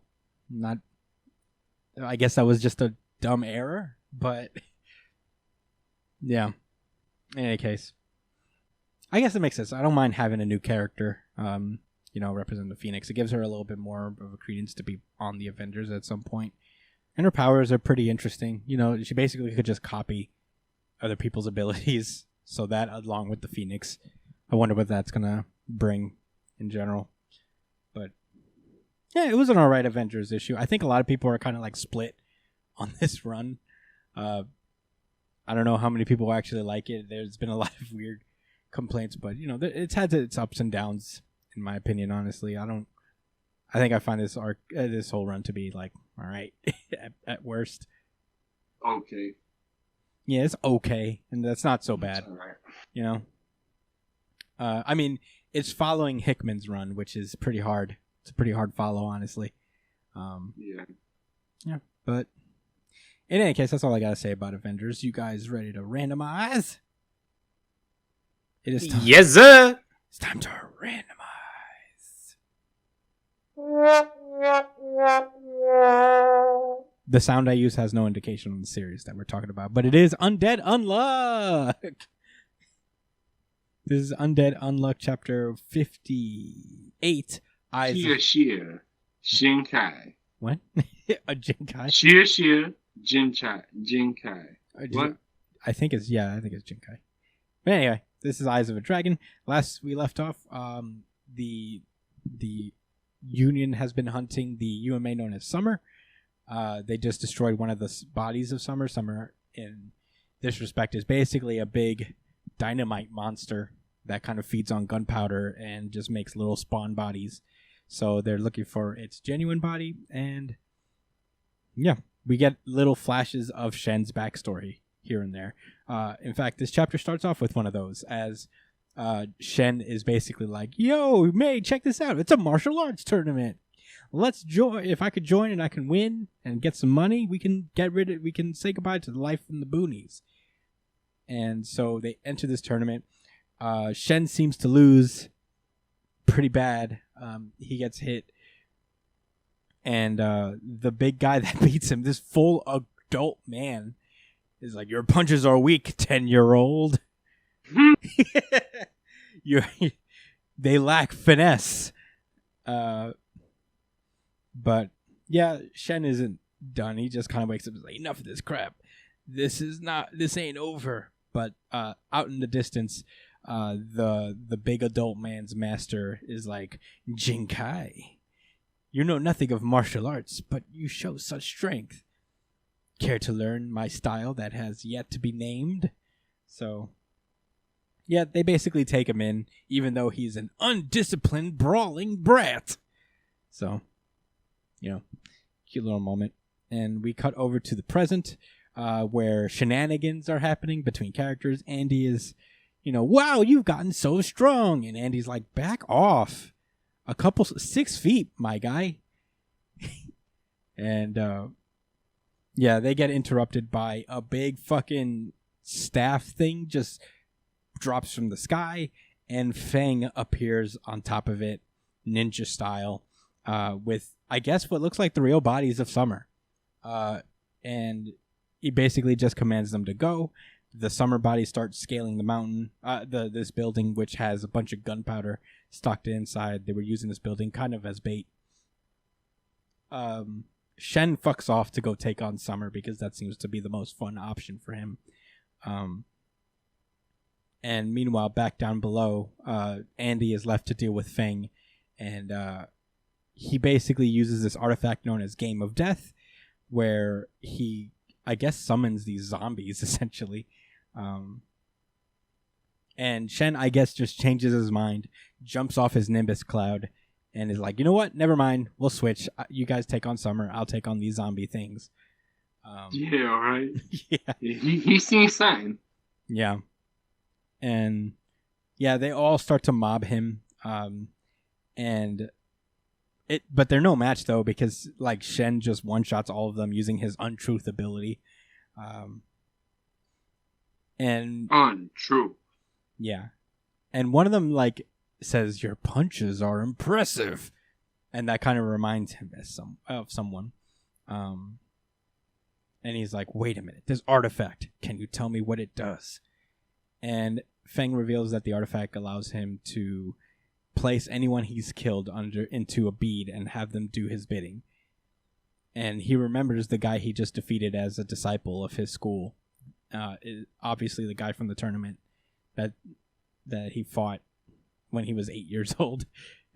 I guess that was just a dumb error, but yeah. In any case, I guess it makes sense. I don't mind having a new character, represent the Phoenix. It gives her a little bit more of a credence to be on the Avengers at some point. And her powers are pretty interesting. She basically could just copy other people's abilities. So that, along with the Phoenix, I wonder what that's going to bring in general. But yeah, it was an alright Avengers issue. I think a lot of people are kind of like split on this run. I don't know how many people actually like it. There's been a lot of weird complaints, but it's had its ups and downs, in my opinion. Honestly, I think I find this whole run to be like all right at worst. Okay. Yeah, it's okay, and that's not so bad. That's all right. I mean, it's following Hickman's run, which is pretty hard. It's a pretty hard follow, honestly. Yeah. Yeah, but in any case, that's all I gotta say about Avengers. You guys ready to randomize? It is time. Yes, sir. It's time to randomize. The sound I use has no indication on the series that we're talking about, but it is Undead Unluck. This is Undead Unluck chapter 58. Eyes Shia Shia. Shinkai. What? A Jinkai? Shia Shia. Jinkai. What? I think it's Jinkai. But anyway, this is Eyes of a Dragon. Last we left off, the Union has been hunting the UMA known as Summer. They just destroyed one of the bodies of Summer. Summer, in this respect, is basically a big dynamite monster that kind of feeds on gunpowder and just makes little spawn bodies. So they're looking for its genuine body, and yeah, we get little flashes of Shen's backstory here and there. In fact, this chapter starts off with one of those, as Shen is basically like, "Yo, May, check this out! It's a martial arts tournament. Let's join. If I could join and I can win and get some money, we can we can say goodbye to the life in the boonies." And so they enter this tournament. Shen seems to lose pretty bad. He gets hit. And the big guy that beats him, this full adult man, is like, "Your punches are weak, 10-year-old. They lack finesse." But yeah, Shen isn't done. He just kind of wakes up and is like, "Enough of this crap. This ain't over." But out in the distance, the big adult man's master is like, "Jinkai, you know nothing of martial arts, but you show such strength. Care to learn my style that has yet to be named?" So, yeah, they basically take him in, even though he's an undisciplined, brawling brat. So, cute little moment. And we cut over to the present, where shenanigans are happening between characters. Andy is, "Wow, you've gotten so strong." And Andy's like, "Back off. 6 feet, my guy." And yeah, they get interrupted by a big fucking staff thing just drops from the sky, and Fang appears on top of it, ninja style, with, I guess, what looks like the real bodies of Summer. And he basically just commands them to go. The Summer bodies start scaling the mountain, this building, which has a bunch of gunpowder stocked inside. They were using this building kind of as bait. Shen fucks off to go take on Summer because that seems to be the most fun option for him. And meanwhile, back down below, Andy is left to deal with Fang, and he basically uses this artifact known as Game of Death, where he, I guess, summons these zombies, essentially. And Shen, I guess, just changes his mind, jumps off his Nimbus cloud, and is like, "You know what? Never mind. We'll switch. You guys take on Summer. I'll take on these zombie things." Yeah, right. Yeah. He's seen something. Yeah. And yeah, they all start to mob him. But they're no match though, because like Shen just one-shots all of them using his untruth ability. And Untrue. yeah. And one of them like says, "Your punches are impressive." And that kind of reminds him of someone. And he's like, "Wait a minute, this artifact, can you tell me what it does?" And Fang reveals that the artifact allows him to place anyone he's killed into a bead and have them do his bidding. And he remembers the guy he just defeated as a disciple of his school. Obviously the guy from the tournament that he fought when he was 8 years old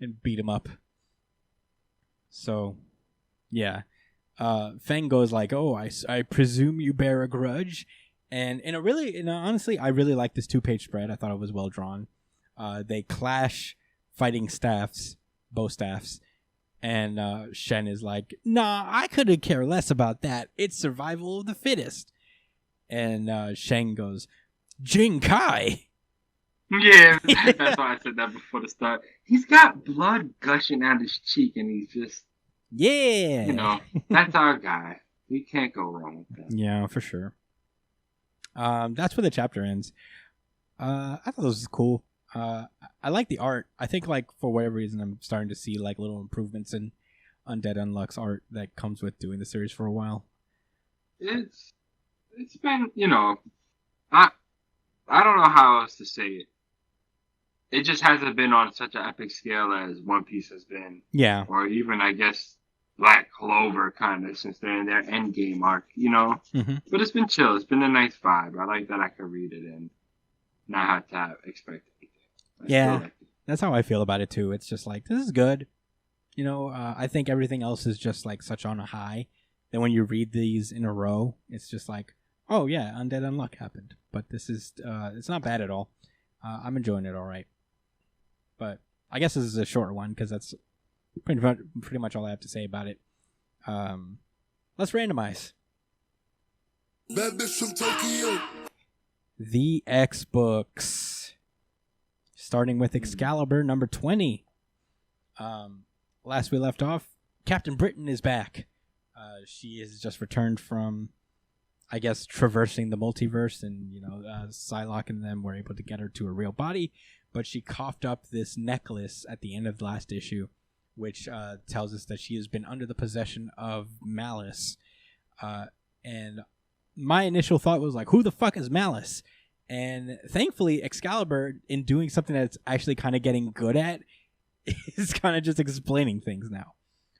and beat him up. So, yeah. Fang goes like, "Oh, I presume you bear a grudge." And honestly, I really like this 2-page spread. I thought it was well drawn. They clash fighting bow staffs, and Shen is like, "Nah, I couldn't care less about that. It's survival of the fittest." And Shen goes, "Jinkai." Yeah, that's why I said that before the start. He's got blood gushing out his cheek, and he's just, Yeah. that's our guy. We can't go wrong with that. Yeah, for sure. That's where the chapter ends. I thought this was cool. I like the art. I think, like, for whatever reason, I'm starting to see like little improvements in Undead Unluck's art that comes with doing the series for a while. It's been, I don't know how else to say it. It just hasn't been on such an epic scale as One Piece has been. Yeah. Or even, I guess, Black Clover, kind of, since they're in their endgame arc, Mm-hmm. But it's been chill. It's been a nice vibe. I like that I could read it and not have to expect anything. I Yeah. still like it. That's how I feel about it too. It's just like, this is good. I think everything else is just like such on a high. Then when you read these in a row, it's just like, oh yeah, Undead Unluck happened. But this is, it's not bad at all. I'm enjoying it all right. But I guess this is a short one because that's pretty much all I have to say about it. let's randomize. Bad bitch from Tokyo. The X books, starting with Excalibur number 20. Last we left off, Captain Britain is back. She has just returned from, I guess, traversing the multiverse, and Psylocke and them were able to get her to a real body, but she coughed up this necklace at the end of the last issue, which tells us that she has been under the possession of Malice. And my initial thought was like, who the fuck is Malice? And thankfully, Excalibur, in doing something that's actually kind of getting good at, is kind of just explaining things now,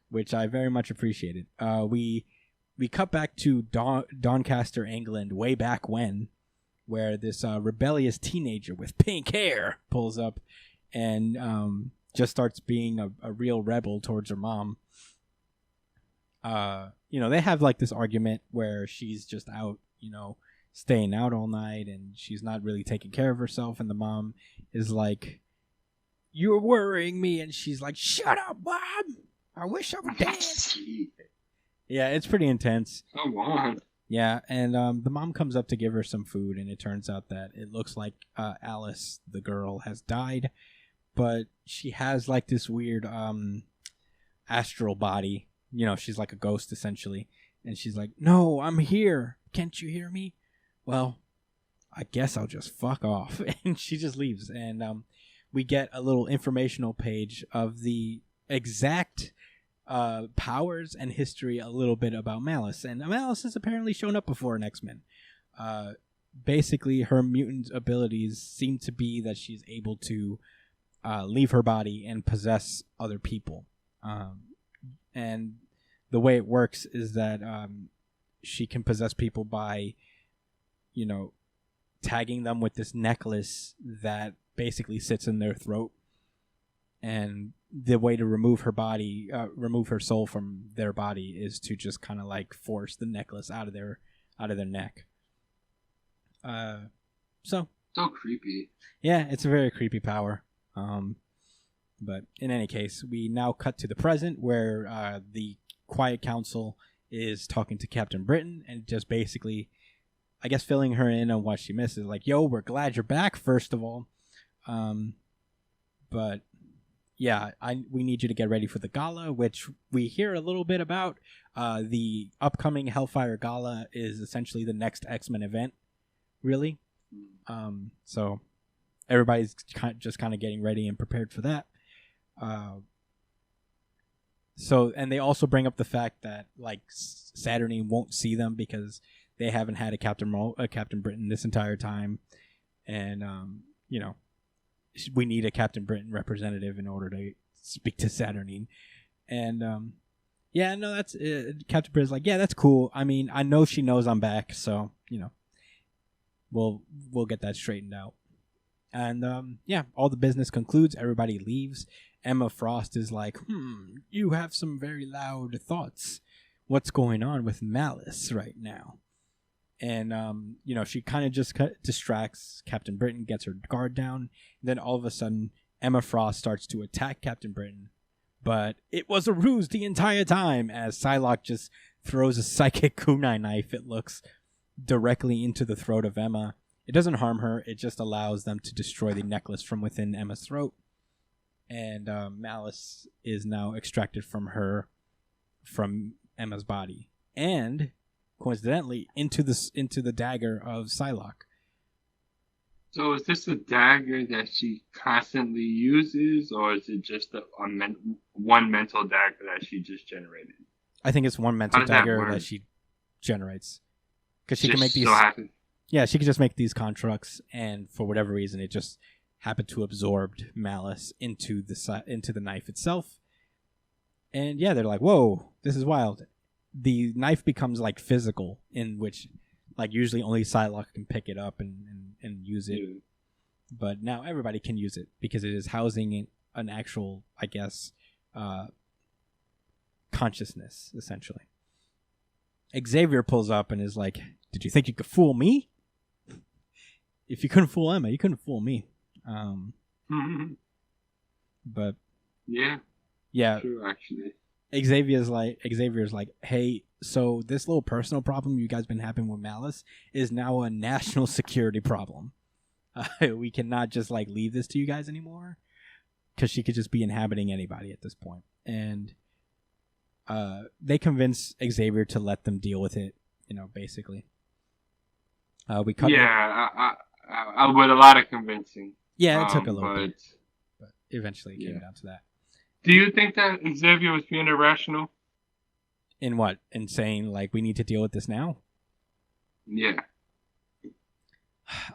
which I very much appreciated. We cut back to Doncaster, England, way back when, where this rebellious teenager with pink hair pulls up and just starts being a real rebel towards her mom. They have like this argument where she's just out, staying out all night, and she's not really taking care of herself, and the mom is like, "You're worrying me," and she's like, "Shut up, Mom! I wish I were dead." Yeah, it's pretty intense. Come on. Yeah, and the mom comes up to give her some food, and it turns out that it looks like Alice, the girl, has died, but she has like this weird astral body. She's like a ghost, essentially. And she's like, "No, I'm here. Can't you hear me? Well, I guess I'll just fuck off." And she just leaves. And we get a little informational page of the exact powers and history, a little bit about Malice. And Malice has apparently shown up before in X-Men. Basically, her mutant abilities seem to be that she's able to leave her body and possess other people. And the way it works is that she can possess people by, tagging them with this necklace that basically sits in their throat. And the way to remove her soul from their body is to just kind of like force the necklace out of their neck. So creepy. Yeah, it's a very creepy power. But in any case, we now cut to the present, where the Quiet Council is talking to Captain Britain and just basically, I guess, filling her in on what she misses. Like, "Yo, we're glad you're back, first of all. But yeah, we need you to get ready for the gala," which we hear a little bit about. The upcoming Hellfire Gala is essentially the next X-Men event, really. So everybody's just kind of getting ready and prepared for that. And they also bring up the fact that like Saturnine won't see them because they haven't had a Captain Britain this entire time, and we need a Captain Britain representative in order to speak to Saturnine. And that's Captain Britain's like, "Yeah, that's cool. I mean, I know she knows I'm back, so we'll get that straightened out." And all the business concludes. Everybody leaves. Emma Frost is like, "You have some very loud thoughts. What's going on with Malice right now?" And she kind of just distracts Captain Britain, gets her guard down. Then all of a sudden, Emma Frost starts to attack Captain Britain, but it was a ruse the entire time, as Psylocke just throws a psychic kunai knife, it looks, directly into the throat of Emma. It doesn't harm her, it just allows them to destroy the necklace from within Emma's throat. And Malice is now extracted from Emma's body. And coincidentally, into the dagger of Psylocke. So is this a dagger that she constantly uses, or is it just one mental dagger that she just generated? I think it's one mental dagger that she generates. Because she can make these... Yeah, she can just make these constructs, and for whatever reason, it just happened to absorb Malice into the knife itself. And yeah, they're like, "Whoa, this is wild." The knife becomes like physical, in which like usually only Psylocke can pick it up and use it. Yeah. But now everybody can use it because it is housing an actual, I guess, consciousness, essentially. Xavier pulls up and is like, "Did you think you could fool me? If you couldn't fool Emma, you couldn't fool me." But yeah, yeah, true, actually. Xavier's like, hey, so this little personal problem you guys been having with Malice is now a national security problem. We cannot just like leave this to you guys anymore, because she could just be inhabiting anybody at this point. And they convince Xavier to let them deal with it. Basically. We cut. Yeah, I with a lot of convincing. Yeah, it took a little but bit, but eventually it came down to that. Do you think that Xavier was being irrational? In what? In saying, like, we need to deal with this now? Yeah.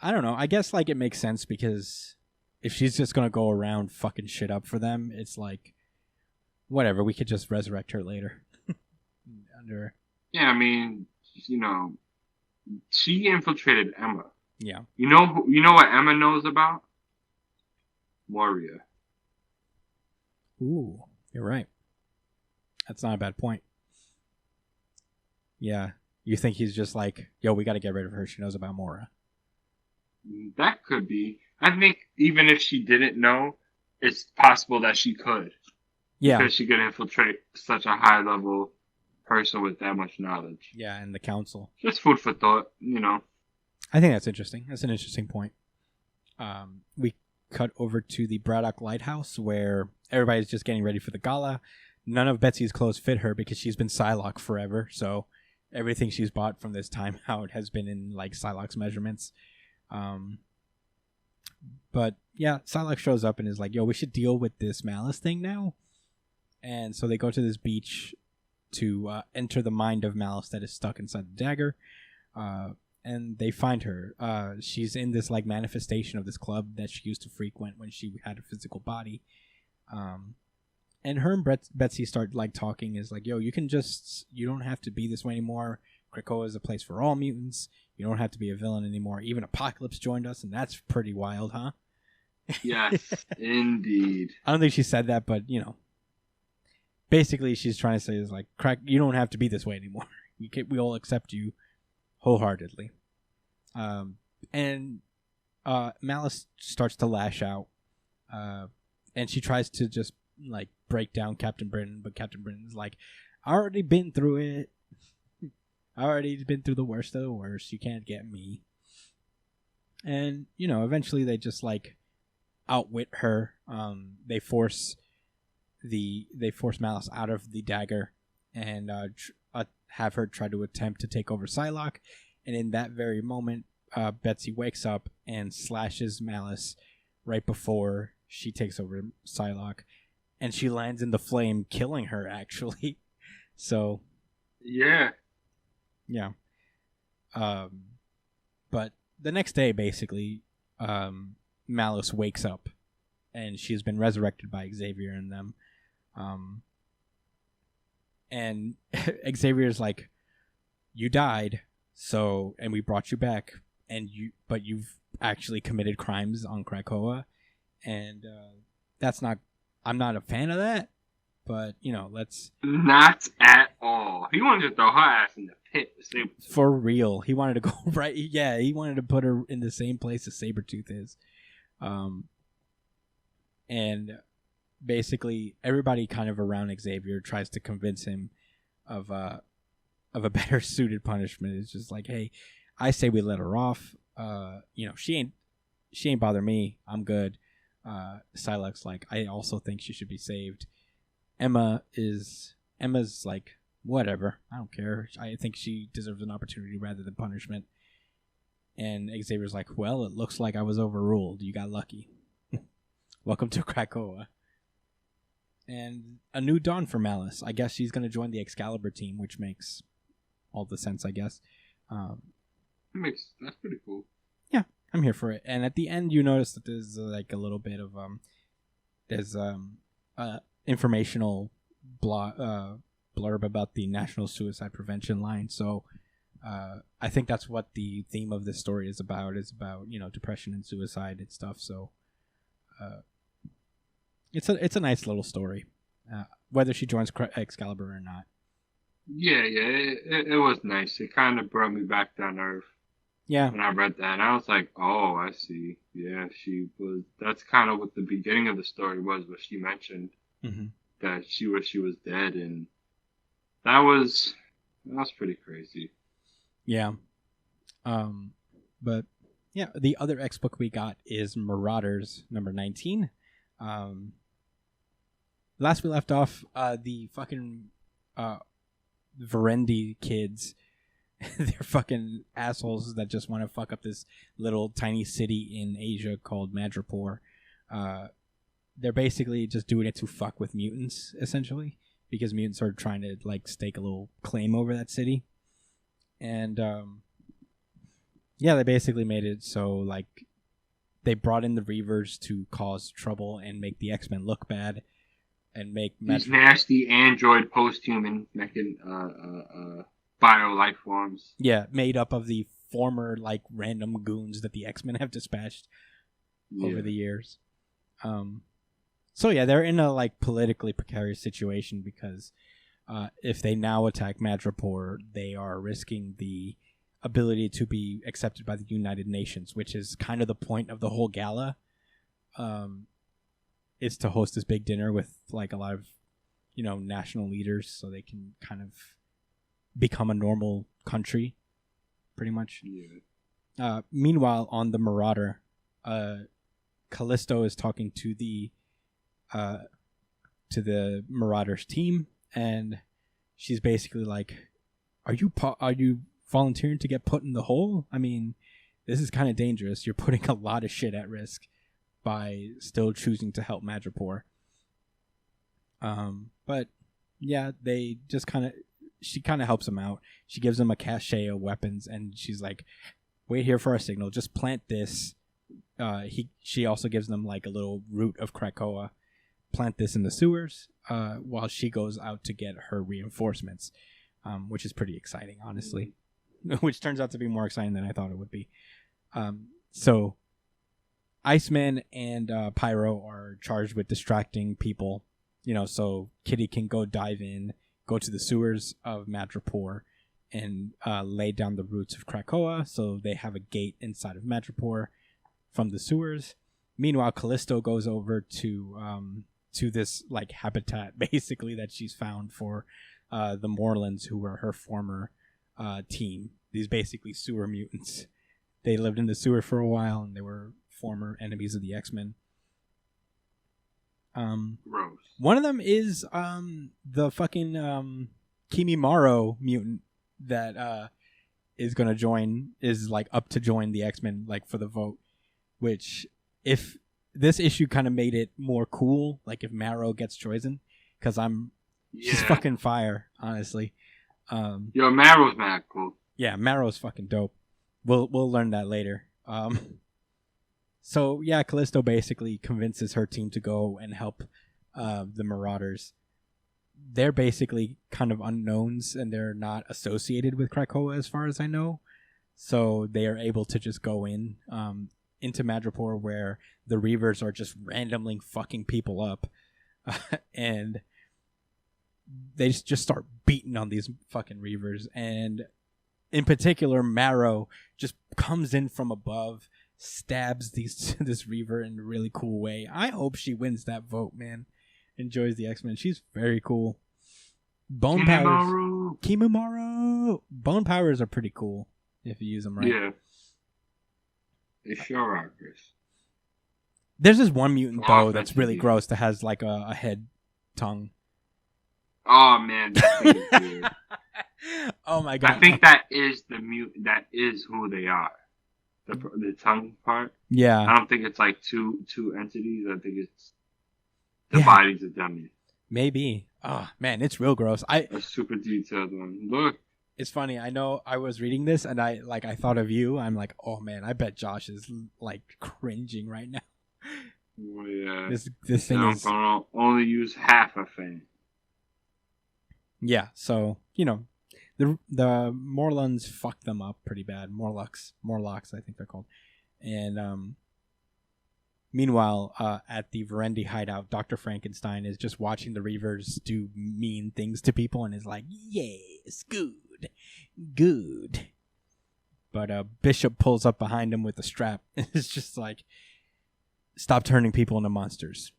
I don't know. I guess, like, it makes sense because if she's just going to go around fucking shit up for them, it's like, whatever, we could just resurrect her later. Yeah, I mean, she infiltrated Emma. Yeah. You know what Emma knows about? Moria. Ooh, you're right. That's not a bad point. Yeah. You think he's just like, yo, we got to get rid of her. She knows about Mora. That could be. I think even if she didn't know, it's possible that she could. Yeah. Because she could infiltrate such a high level person with that much knowledge. Yeah, and the council. Just food for thought, I think that's interesting. That's an interesting point. We cut over to the Braddock Lighthouse where everybody's just getting ready for the gala. None of Betsy's clothes fit her because she's been Psylocke forever. So everything she's bought from this time out has been in like Psylocke's measurements. But yeah, Psylocke shows up and is like, yo, we should deal with this Malice thing now. And so they go to this beach to enter the mind of Malice that is stuck inside the dagger. And they find her. She's in this like manifestation of this club that she used to frequent when she had a physical body. And her and Betsy start like talking. Is like, yo, you don't have to be this way anymore. Krakoa is a place for all mutants. You don't have to be a villain anymore. Even Apocalypse joined us, and that's pretty wild, huh? Yes, indeed. I don't think she said that, but basically she's trying to say is like, you don't have to be this way anymore. We all accept you wholeheartedly. And Malice starts to lash out, and she tries to just like break down Captain Britain, but Captain Britain's like, I already been through it. I already been through the worst of the worst. You can't get me. And eventually they just like outwit her. They force Malice out of the dagger and have her try to attempt to take over Psylocke. And in that very moment, Betsy wakes up and slashes Malice right before she takes over Psylocke. And she lands in the flame, killing her, actually. So... Yeah. Yeah. But the next day, basically, Malice wakes up. And she's been resurrected by Xavier and them. And Xavier's like, you died, and we brought you back, but you've actually committed crimes on Krakoa, and I'm not a fan of that, but let's. Not at all. He wanted to throw her ass in the pit. For real, he wanted to go right. Yeah, he wanted to put her in the same place as Sabretooth is, and basically everybody kind of around Xavier tries to convince him of a better suited punishment. It's just like, hey, I say we let her off. She ain't bother me. I'm good. Psylocke's like, I also think she should be saved. Emma's like, whatever, I don't care. I think she deserves an opportunity rather than punishment. And Xavier's like, well, it looks like I was overruled. You got lucky. Welcome to Krakoa. And a new dawn for Malice. I guess she's going to join the Excalibur team, which makes all the sense, I guess. That's pretty cool. Yeah, I'm here for it. And at the end, you notice that there's like a little bit of informational blurb about the National Suicide Prevention Line. So I think that's what the theme of this story is about depression and suicide and stuff. So it's a nice little story, whether she joins Excalibur or not. Yeah, it was nice. It kind of brought me back down to earth. Yeah. When I read that, and I was like, oh, I see. Yeah, she was. That's kind of what the beginning of the story was, what she mentioned. Mm-hmm. that she was dead, and that was pretty crazy. Yeah. But yeah, the other X book we got is Marauders number 19. Last we left off, the fucking Verendi kids, they're fucking assholes that just want to fuck up this little tiny city in Asia called Madripoor. They're basically just doing it to fuck with mutants, essentially, because mutants are trying to like stake a little claim over that city. And yeah, they basically made it so like they brought in the Reavers to cause trouble and make the X-Men look bad and make these nasty android post-human bio life forms. Yeah, made up of the former like random goons that the X-Men have dispatched over the years. So yeah, they're in a like politically precarious situation because if they now attack Madripoor, they are risking the ability to be accepted by the United Nations, which is kind of the point of the whole gala. It's to host this big dinner with like a lot of, you know, national leaders so they can kind of become a normal country, pretty much. Yeah. Meanwhile, on the Marauder, Callisto is talking to the Marauders team, and she's basically like, "Are you volunteering to get put in the hole? I mean, this is kind of dangerous. You're putting a lot of shit at risk by still choosing to help Madripoor." But yeah, they just she kind of helps him out. She gives him a cache of weapons, and she's like, "Wait here for a signal. Just plant this." She also gives them like a little root of Krakoa. Plant this in the sewers while she goes out to get her reinforcements, which is pretty exciting, honestly. Which turns out to be more exciting than I thought it would be. So Iceman and Pyro are charged with distracting people, you know, so Kitty can go dive in, go to the sewers of Madripoor, and lay down the roots of Krakoa, so they have a gate inside of Madripoor from the sewers. Meanwhile, Callisto goes over to this like habitat basically that she's found for the Morlands, who were her former team. These basically sewer mutants. They lived in the sewer for a while, and they were former enemies of the X-Men. Gross. One of them is the fucking Kimimaro mutant that is gonna join, is like up to join the X-Men like for the vote. Which, if this issue kind of made it more cool, like if Marrow gets chosen, because she's fucking fire, honestly. Yo, Marrow's mad cool. Yeah, Marrow's fucking dope. We'll learn that later. So yeah, Callisto basically convinces her team to go and help the Marauders. They're basically kind of unknowns, and they're not associated with Krakoa as far as I know. So they are able to just go into Madripoor, where the Reavers are just randomly fucking people up. And they just start beating on these fucking Reavers. And in particular, Marrow just comes in from above, stabs this Reaver in a really cool way. I hope she wins that vote, man. Enjoys the X-Men. She's very cool. Bone powers. Kimimaro. Bone powers are pretty cool if you use them right. Yeah. They sure are, Chris. There's this one mutant though that's really gross that has like a head tongue. Oh man, that thing is weird. Oh my god! I think that is the mutant. That is who they are. The tongue part. Yeah. I don't think it's like two entities. I think it's the bodies of them. Maybe. Oh man, it's real gross. A super detailed one. Look. It's funny. I know I was reading this and I thought of you. I'm like, oh man, I bet Josh is like cringing right now. Oh, yeah. This thing is. I'm gonna only use half a fan. Yeah. So you know, the Morlands fucked them up pretty bad. Morlocks, I think they're called. And meanwhile, at the Verendi hideout, Dr. Frankenstein is just watching the Reavers do mean things to people and is like, yes, good. But Bishop pulls up behind him with a strap. It's just like, stop turning people into monsters.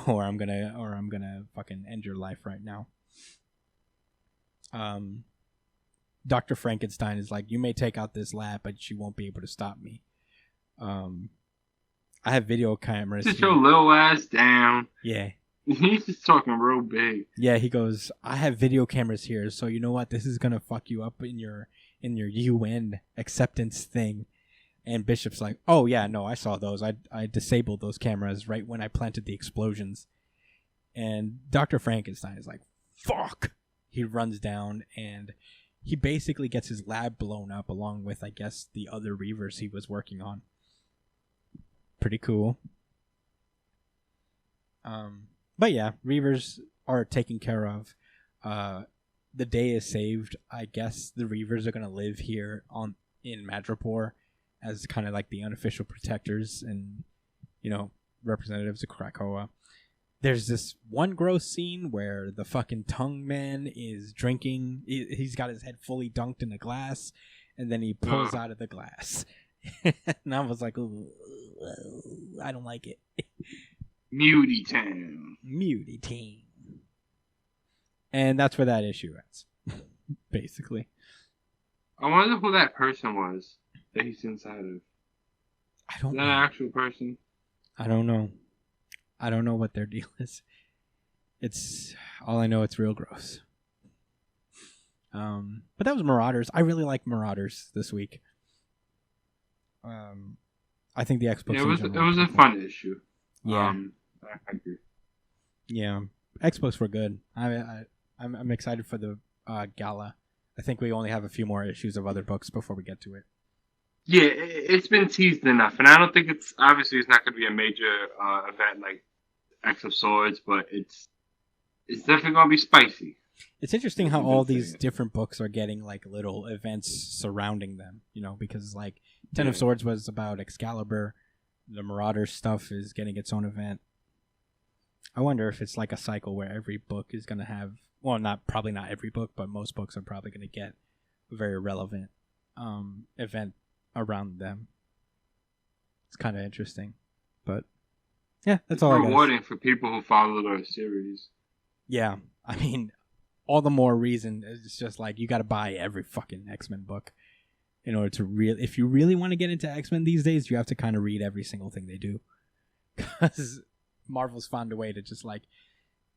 or I'm gonna fucking end your life right now. Dr. Frankenstein is like, you may take out this lab, but you won't be able to stop me. I have video cameras. Sit your little ass down. Yeah. He's just talking real big. Yeah, he goes, I have video cameras here, so you know what? This is gonna fuck you up in your UN acceptance thing. And Bishop's like, oh yeah, no, I saw those. I disabled those cameras right when I planted the explosions. And Dr. Frankenstein is like, fuck! He runs down and he basically gets his lab blown up along with, I guess, the other Reavers he was working on. Pretty cool. But yeah, Reavers are taken care of. The day is saved. I guess the Reavers are gonna live here in Madripoor as kind of like the unofficial protectors and, you know, representatives of Krakoa. There's this one gross scene where the fucking tongue man is drinking. He's got his head fully dunked in a glass, and then he pulls out of the glass. And I was like, ooh, I don't like it. Muty Town. Muty team. And that's where that issue ends, basically. I wonder who that person was that he's inside of. I don't Is know. that an actual person? I don't know. I don't know what their deal is. It's all I know. It's real gross. But that was Marauders. I really like Marauders this week. I think the X-Books. Yeah, it was a fun issue. Yeah, I agree. yeah. X-Books were good. I'm excited for the gala. I think we only have a few more issues of other books before we get to it. Yeah, it's been teased enough, and I don't think it's not going to be a major event like X of Swords, but it's definitely going to be spicy. It's interesting how all these different books are getting like little events surrounding them, you know, because like Ten of Swords was about Excalibur, the Marauder stuff is getting its own event. I wonder if it's like a cycle where every book is going to have, well, probably not every book, but most books are probably going to get a very relevant event around them. It's kind of interesting, but yeah, that's all. It's rewarding for people who follow the series. Yeah, I mean, all the more reason. It's just like you got to buy every fucking X-Men book in order to if you really want to get into X-Men these days, you have to kind of read every single thing they do, because Marvel's found a way to just like,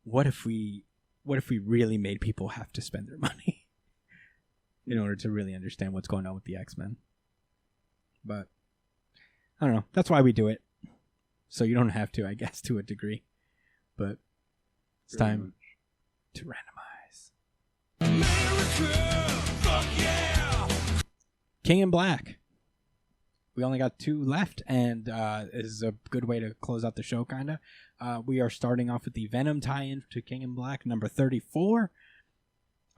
what if we really made people have to spend their money in order to really understand what's going on with the X-Men? But I don't know. That's why we do it. So you don't have to, I guess, to a degree. But it's time to randomize. America, fuck yeah! King in Black. We only got 2 left, and this is a good way to close out the show, kind of. We are starting off with the Venom tie-in to King in Black, number 34.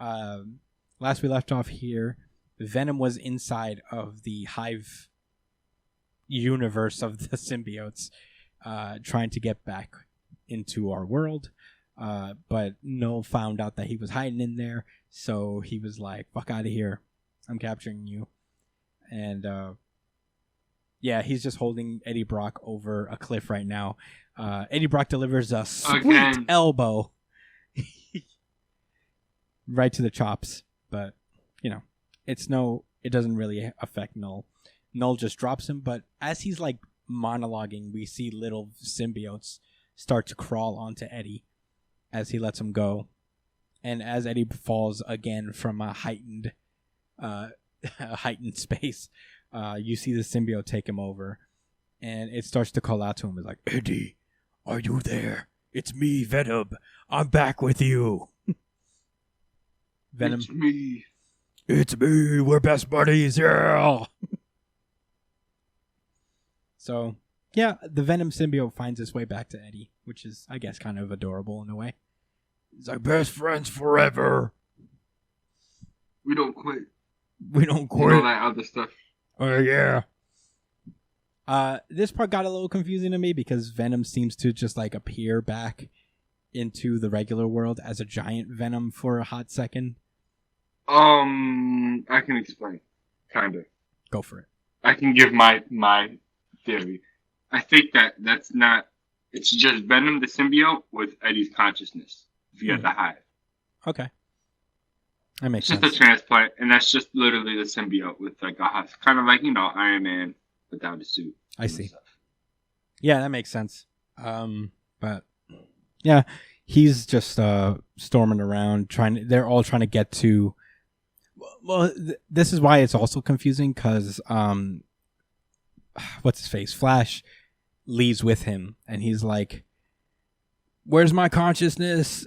Last we left off here, Venom was inside of the Hive universe of the symbiotes, trying to get back into our world. But Null found out that he was hiding in there, so he was like, fuck out of here. I'm capturing you. And yeah, he's just holding Eddie Brock over a cliff right now. Eddie Brock delivers a sweet elbow right to the chops, but you know, it doesn't really affect Null. Null just drops him, but as he's like monologuing, we see little symbiotes start to crawl onto Eddie as he lets him go. And as Eddie falls again from a heightened space, you see the symbiote take him over, and it starts to call out to him. It's like, Eddie, are you there? It's me, Venom. I'm back with you. Venom. It's me. We're best buddies. Yeah. So, yeah, the Venom symbiote finds its way back to Eddie, which is, I guess, kind of adorable in a way. It's like, best friends forever. We don't quit. We don't quit. And all that other stuff. Oh, yeah. This part got a little confusing to me because Venom seems to just, like, appear back into the regular world as a giant Venom for a hot second. I can explain. Kind of. Go for it. I can give my theory. I think that's not It's just Venom the symbiote with Eddie's consciousness. If you had the hive. Okay. That makes It's sense. just a transplant, and that's just literally the symbiote with like a husk. Kind of like, Iron Man without a suit. I see. Yeah, that makes sense. But yeah, he's just storming around they're all trying to get to. Well, this is why it's also confusing because what's his face? Flash leaves with him, and he's like, "Where's my consciousness?"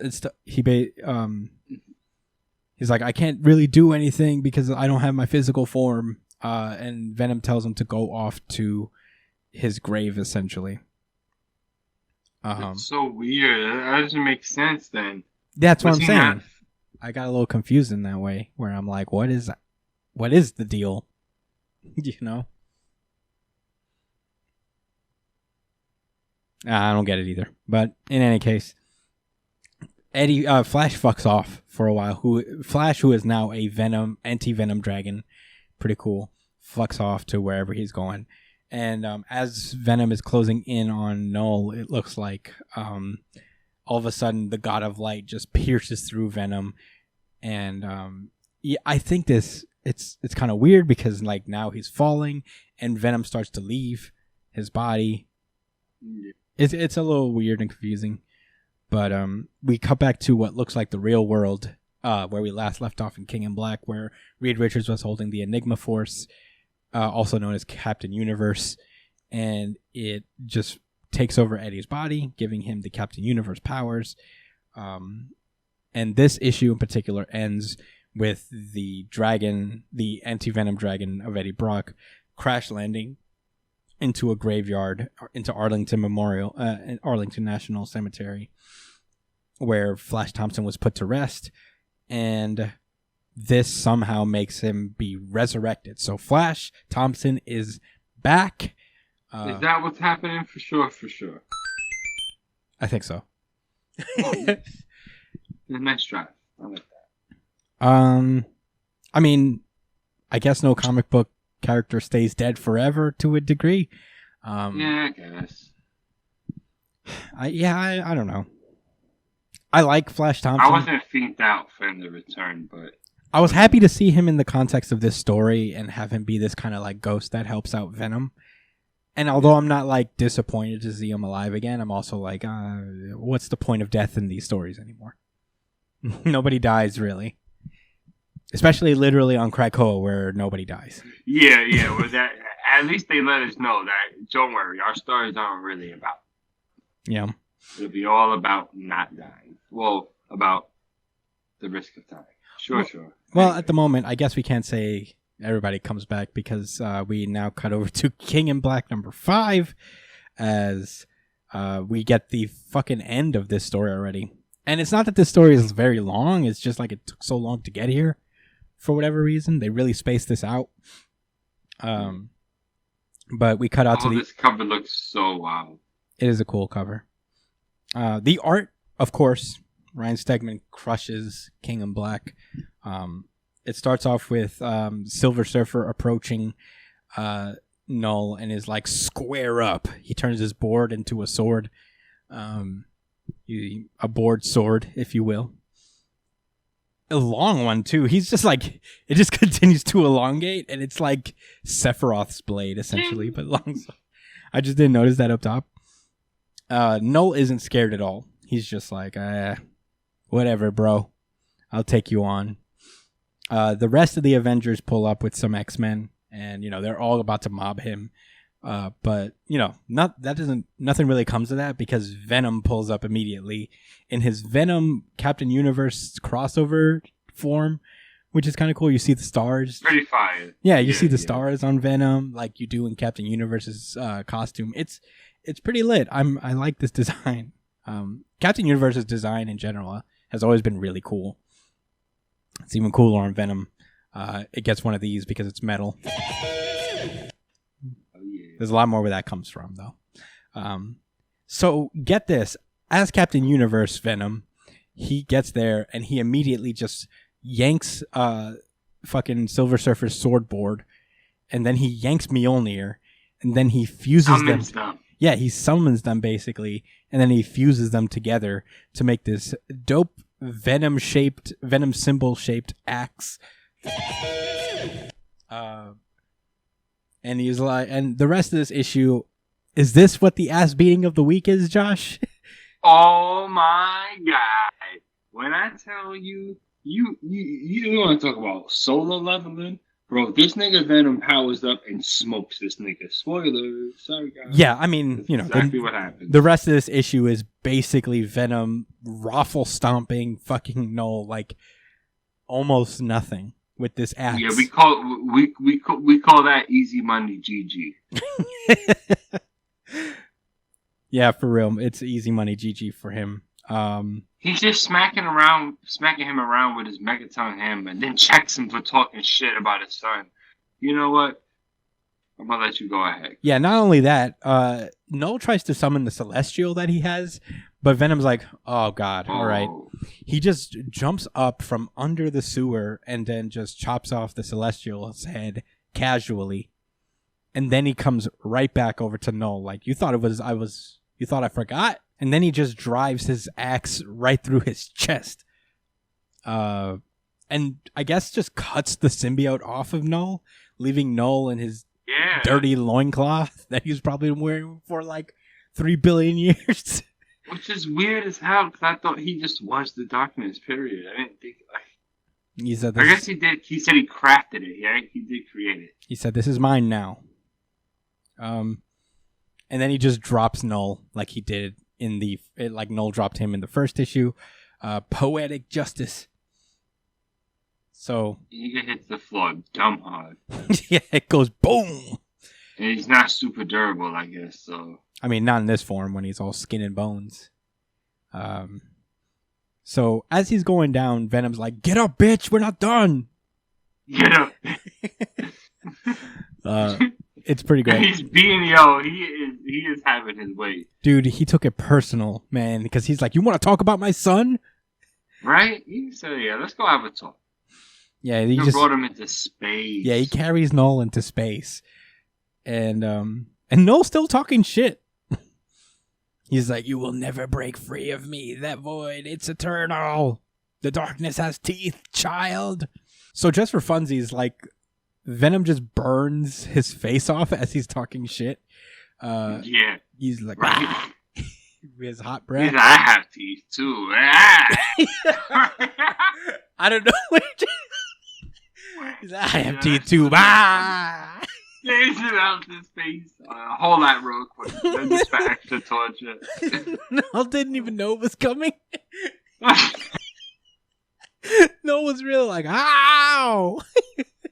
He's like, "I can't really do anything because I don't have my physical form." And Venom tells him to go off to his grave, essentially. It's so weird. That doesn't make sense. Then That's what I'm he saying. not- I got a little confused in that way, where I'm like, "What is the deal?" I don't get it either. But in any case, Flash fucks off for a while. Flash, who is now a anti-Venom dragon, pretty cool, fucks off to wherever he's going. And as Venom is closing in on Null, it looks like all of a sudden the God of Light just pierces through Venom. And I think it's kind of weird because like now he's falling and Venom starts to leave his body. It's a little weird and confusing. But we cut back to what looks like the real world, where we last left off in King in Black, where Reed Richards was holding the Enigma Force, also known as Captain Universe, and it just takes over Eddie's body, giving him the Captain Universe powers. And this issue in particular ends with the anti-Venom dragon of Eddie Brock, crash landing into a graveyard, into Arlington National Cemetery, where Flash Thompson was put to rest, and this somehow makes him be resurrected. So Flash Thompson is back. Is that what's happening? For sure. I think so. Nice try. I like that. I mean, I guess no comic book character stays dead forever to a degree. Yeah, I guess. I don't know. I like Flash Thompson. I wasn't fiended out for him to return, but I was happy to see him in the context of this story and have him be this kind of like ghost that helps out Venom. And although I'm not like disappointed to see him alive again, I'm also like, what's the point of death in these stories anymore? Nobody dies really. Especially literally on Krakoa, where nobody dies. yeah. Well, that at least they let us know that don't worry, our stories aren't really about. Yeah. It'll be all about not dying. Well, about the risk of dying. Sure. Well, at the moment, I guess we can't say everybody comes back because we now cut over to King in Black number 5 as we get the fucking end of this story already. And it's not that this story is very long. It's just like it took so long to get here. For whatever reason, they really spaced this out. But we cut out to this cover looks so wild. It is a cool cover. The art, of course, Ryan Stegman crushes King in Black. It starts off with Silver Surfer approaching Null and is like, square up. He turns his board into a sword. A board sword, if you will. A long one, too. He's just like, it just continues to elongate, and it's like Sephiroth's blade, essentially, but long. I just didn't notice that up top. Null isn't scared at all. He's just like, whatever, bro. I'll take you on. The rest of the Avengers pull up with some X-Men, and, they're all about to mob him. But, nothing really comes of that because Venom pulls up immediately in his Venom Captain Universe crossover form, which is kind of cool. You see the stars. Pretty fire. Yeah, you see the stars on Venom like you do in Captain Universe's costume. It's pretty lit. I like this design. Captain Universe's design in general has always been really cool. It's even cooler on Venom. It gets one of these because it's metal. There's a lot more where that comes from, though. So get this. As Captain Universe Venom, he gets there and he immediately just yanks fucking Silver Surfer's sword board, and then he yanks Mjolnir, and then he fuses them. Yeah, he summons them basically, and then he fuses them together to make this dope Venom symbol shaped axe. And he's like, and the rest of this issue, is this what the ass beating of the week is, Josh? Oh my god! When I tell you, you want to talk about solo leveling, bro? This nigga Venom powers up and smokes this nigga. Spoiler, sorry guys. Yeah, I mean, That's you know, exactly what happens. the rest of this issue is basically Venom raffle stomping fucking Null like almost nothing with this axe. Yeah, we call that easy money, GG. Yeah, for real, it's easy money, GG for him. He's just smacking him around with his megaton hammer, and then checks him for talking shit about his son. You know what? I'm gonna let you go ahead. Yeah, not only that, Null tries to summon the Celestial that he has, but Venom's like, oh god, alright. He just jumps up from under the sewer and then just chops off the Celestial's head casually. And then he comes right back over to Null, like, you thought I forgot? And then he just drives his axe right through his chest. And I guess just cuts the symbiote off of Null, leaving Null in his dirty loincloth that he was probably wearing for like 3 billion years. Which is weird as hell, because I thought he just was the darkness, period. I didn't think, like... He said I guess he did. He said he crafted it, yeah? He did create it. He said, this is mine now. And then he just drops Null like he did like Null dropped him in the first issue. Poetic justice. So He hits the floor dumb hard. yeah, it goes boom. And he's not super durable, I guess, so... I mean, not in this form when he's all skin and bones. So as he's going down, Venom's like, get up, bitch, we're not done. Get up. It's pretty great. He's being, he is having his way. Dude, he took it personal, man, because he's like, you want to talk about my son? Right? He said, yeah, let's go have a talk. Yeah, He brought him into space. Yeah, he carries Null into space. And Null's still talking shit. He's like, you will never break free of me. That void, it's eternal. The darkness has teeth, child. So just for funsies, like, Venom just burns his face off as he's talking shit. Yeah. He's like, Right. ah! With his hot He's breath. like, I have teeth, too. Ah. I don't know. He's like, I have teeth too. Ah! Yeah, he's out his face. Hold that real quick. Then just for extra torture. Null didn't even know it was coming. Null was really like, ow!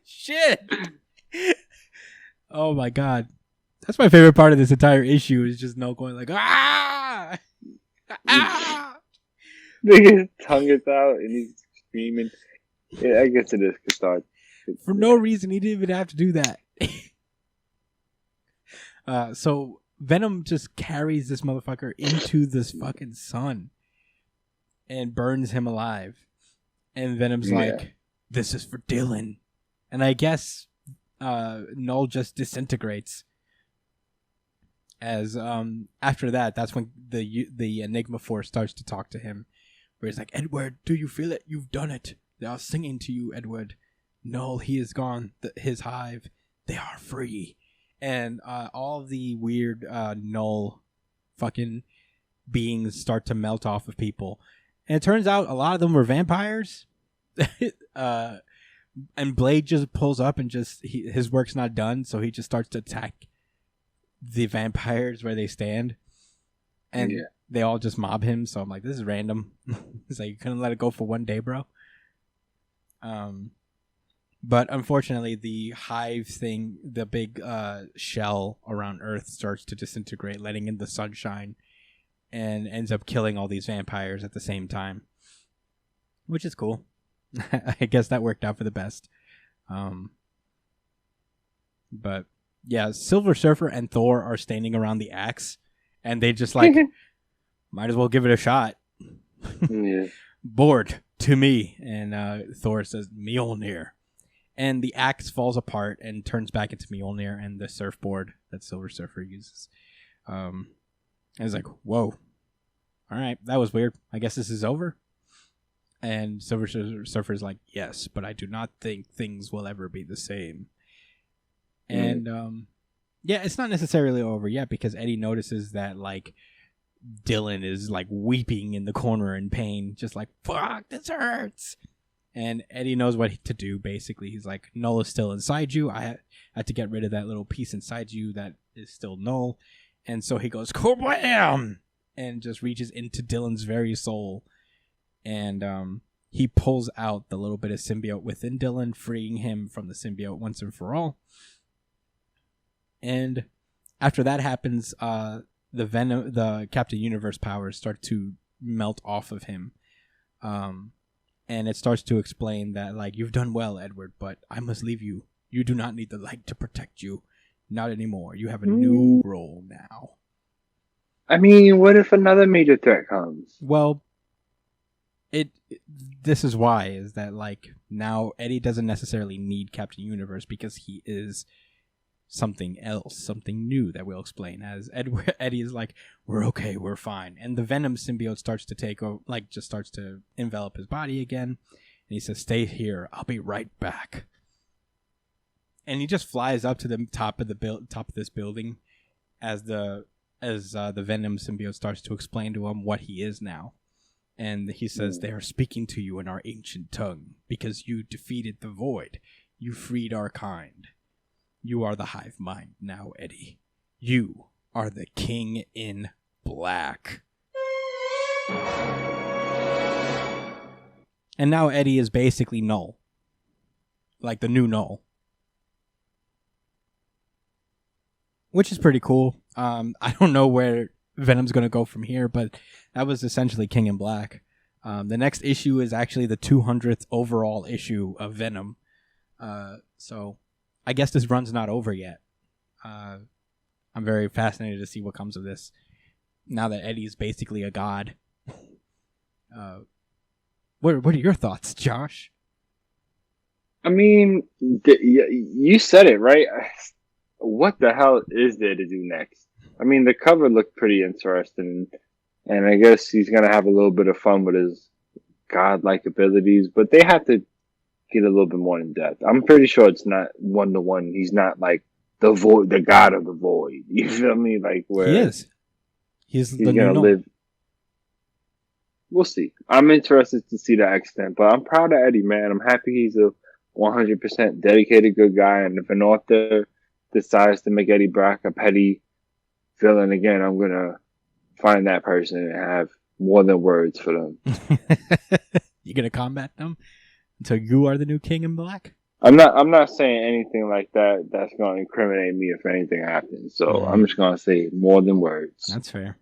Shit! Oh my god. That's my favorite part of this entire issue is just Null going like, ah! Ah! His tongue is out and he's screaming. Yeah, I guess it is cathartic. For no reason, he didn't even have to do that. So Venom just carries this motherfucker into this fucking sun and burns him alive. And Venom's like, this is for Dylan. And I guess Null just disintegrates. As after that, that's when the Enigma Force starts to talk to him. Where he's like, Edward, do you feel it? You've done it. They are singing to you, Edward. Null, he is gone. His hive, they are free. And all the weird Null fucking beings start to melt off of people. And it turns out a lot of them were vampires. And Blade just pulls up and his work's not done, so he just starts to attack the vampires where they stand. And they all just mob him, so I'm like, this is random. It's like, you couldn't let it go for one day, bro. But unfortunately, the hive thing, the big shell around Earth starts to disintegrate, letting in the sunshine, and ends up killing all these vampires at the same time. Which is cool. I guess that worked out for the best. But yeah, Silver Surfer and Thor are standing around the axe, and they just like, might as well give it a shot. Yeah. Bored to me. And Thor says, Mjolnir. And the axe falls apart and turns back into Mjolnir and the surfboard that Silver Surfer uses. I was like, whoa. All right, that was weird. I guess this is over. And Silver Surfer's like, yes, but I do not think things will ever be the same. And yeah, it's not necessarily over yet because Eddie notices that like Dylan is like weeping in the corner in pain, just like, fuck, this hurts. And Eddie knows what to do, basically. He's like, Null is still inside you. I had to get rid of that little piece inside you that is still Null. And so he goes, kablam! And just reaches into Dylan's very soul. And he pulls out the little bit of symbiote within Dylan, freeing him from the symbiote once and for all. And after that happens, the Captain Universe powers start to melt off of him. And it starts to explain that, like, you've done well, Edward, but I must leave you. You do not need the light to protect you. Not anymore. You have a new role now. I mean, what if another major threat comes? Well, this is why, is that, like, now Eddie doesn't necessarily need Captain Universe because he is something else, something new that we'll explain. As Eddie is like, we're okay, we're fine. And the Venom symbiote starts to take over, like, just starts to envelop his body again. And he says, stay here, I'll be right back. And he just flies up to the top of this building as the Venom symbiote starts to explain to him what he is now. And he says, they are speaking to you in our ancient tongue because you defeated the Void. You freed our kind. You are the hive mind now, Eddie. You are the King in Black. And now Eddie is basically Null. Like the new Null. Which is pretty cool. I don't know where Venom's going to go from here, but that was essentially King in Black. The next issue is actually the 200th overall issue of Venom. So I guess this run's not over yet. I'm very fascinated to see what comes of this. Now that Eddie's basically a god. What are your thoughts, Josh? I mean, you said it, right? What the hell is there to do next? I mean, the cover looked pretty interesting, and I guess he's going to have a little bit of fun with his godlike abilities, but they have to get a little bit more in depth. I'm pretty sure it's not 1-to-1. He's not like the void, the god of the void. You feel me? Like where he is. He's the gonna live. We'll see. I'm interested to see the extent, but I'm proud of Eddie, man. I'm happy he's a 100% dedicated good guy, and if an author decides to make Eddie Brock a petty villain again, I'm gonna find that person and have more than words for them. You gonna combat them until you are the new King in Black? I'm not saying anything like that that's gonna incriminate me if anything happens. So I'm just gonna say more than words. That's fair.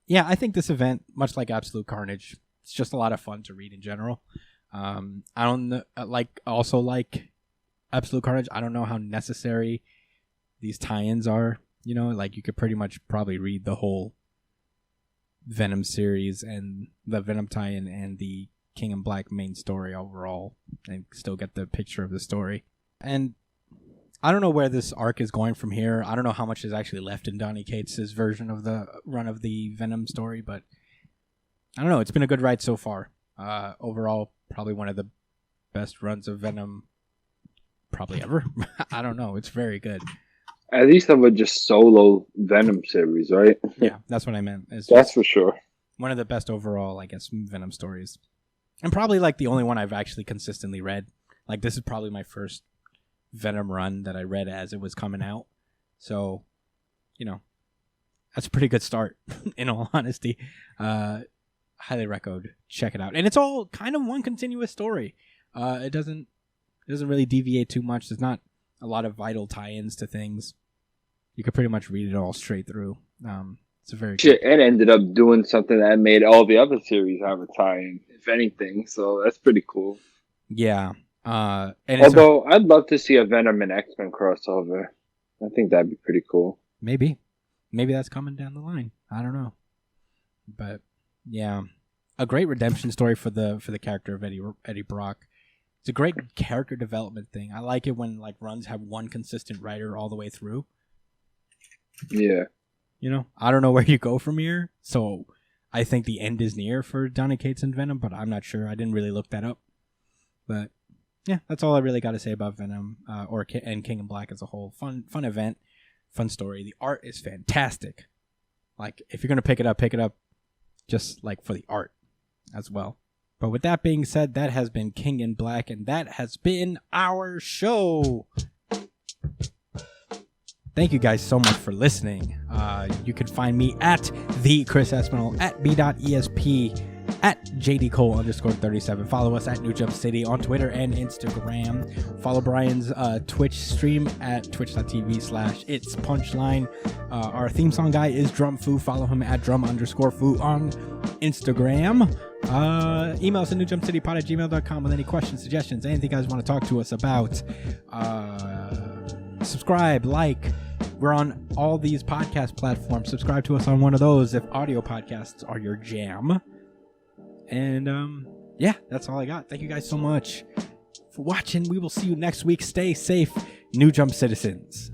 Yeah, I think this event, much like Absolute Carnage, it's just a lot of fun to read in general. I don't like Absolute Carnage. I don't know how necessary these tie-ins are. You know, like you could pretty much probably read the whole Venom series and the Venom tie-in and the King in Black main story overall and still get the picture of the story. And I don't know where this arc is going from here. I don't know how much is actually left in Donny Cates' version of the run of the Venom story, but I don't know. It's been a good ride so far. Overall, probably one of the best runs of Venom probably ever. I don't know. It's very good. At least of a just solo Venom series, right? Yeah, that's what I meant. That's for sure. One of the best overall, I guess, Venom stories. And probably like the only one I've actually consistently read. Like this is probably my first Venom run that I read as it was coming out. So, you know, that's a pretty good start, in all honesty. Highly recommend. Check it out. And it's all kind of one continuous story. It doesn't really deviate too much. There's not a lot of vital tie-ins to things. You could pretty much read it all straight through. It's a very good... It ended up doing something that made all the other series have a tie-in, if anything. So that's pretty cool. Yeah. And although I'd love to see a Venom and X-Men crossover. I think that'd be pretty cool. Maybe that's coming down the line. I don't know. But yeah, a great redemption story for the character of Eddie Brock. It's a great character development thing. I like it when like runs have one consistent writer all the way through. Yeah. You know, I don't know where you go from here. So I think the end is near for Donny Cates and Venom, but I'm not sure. I didn't really look that up. But yeah, that's all I really got to say about Venom and King in Black as a whole. Fun event, fun story. The art is fantastic. Like, if you're going to pick it up just like for the art as well. But with that being said, that has been King in Black, and that has been our show. Thank you guys so much for listening. You can find me at the Chris Espinal, at b.esp, at jdcole_37. Follow us at New Jump City on Twitter and Instagram. Follow Brian's Twitch stream at twitch.tv/It's Punchline. Our theme song guy is Drum Foo. Follow him at drum_foo on Instagram. Email us at newjumpcitypod@gmail.com with any questions, suggestions, anything you guys want to talk to us about. Subscribe, like. We're on all these podcast platforms. Subscribe to us on one of those if audio podcasts are your jam. And yeah, that's all I got. Thank you guys so much for watching. We will see you next week. Stay safe, New Jump citizens.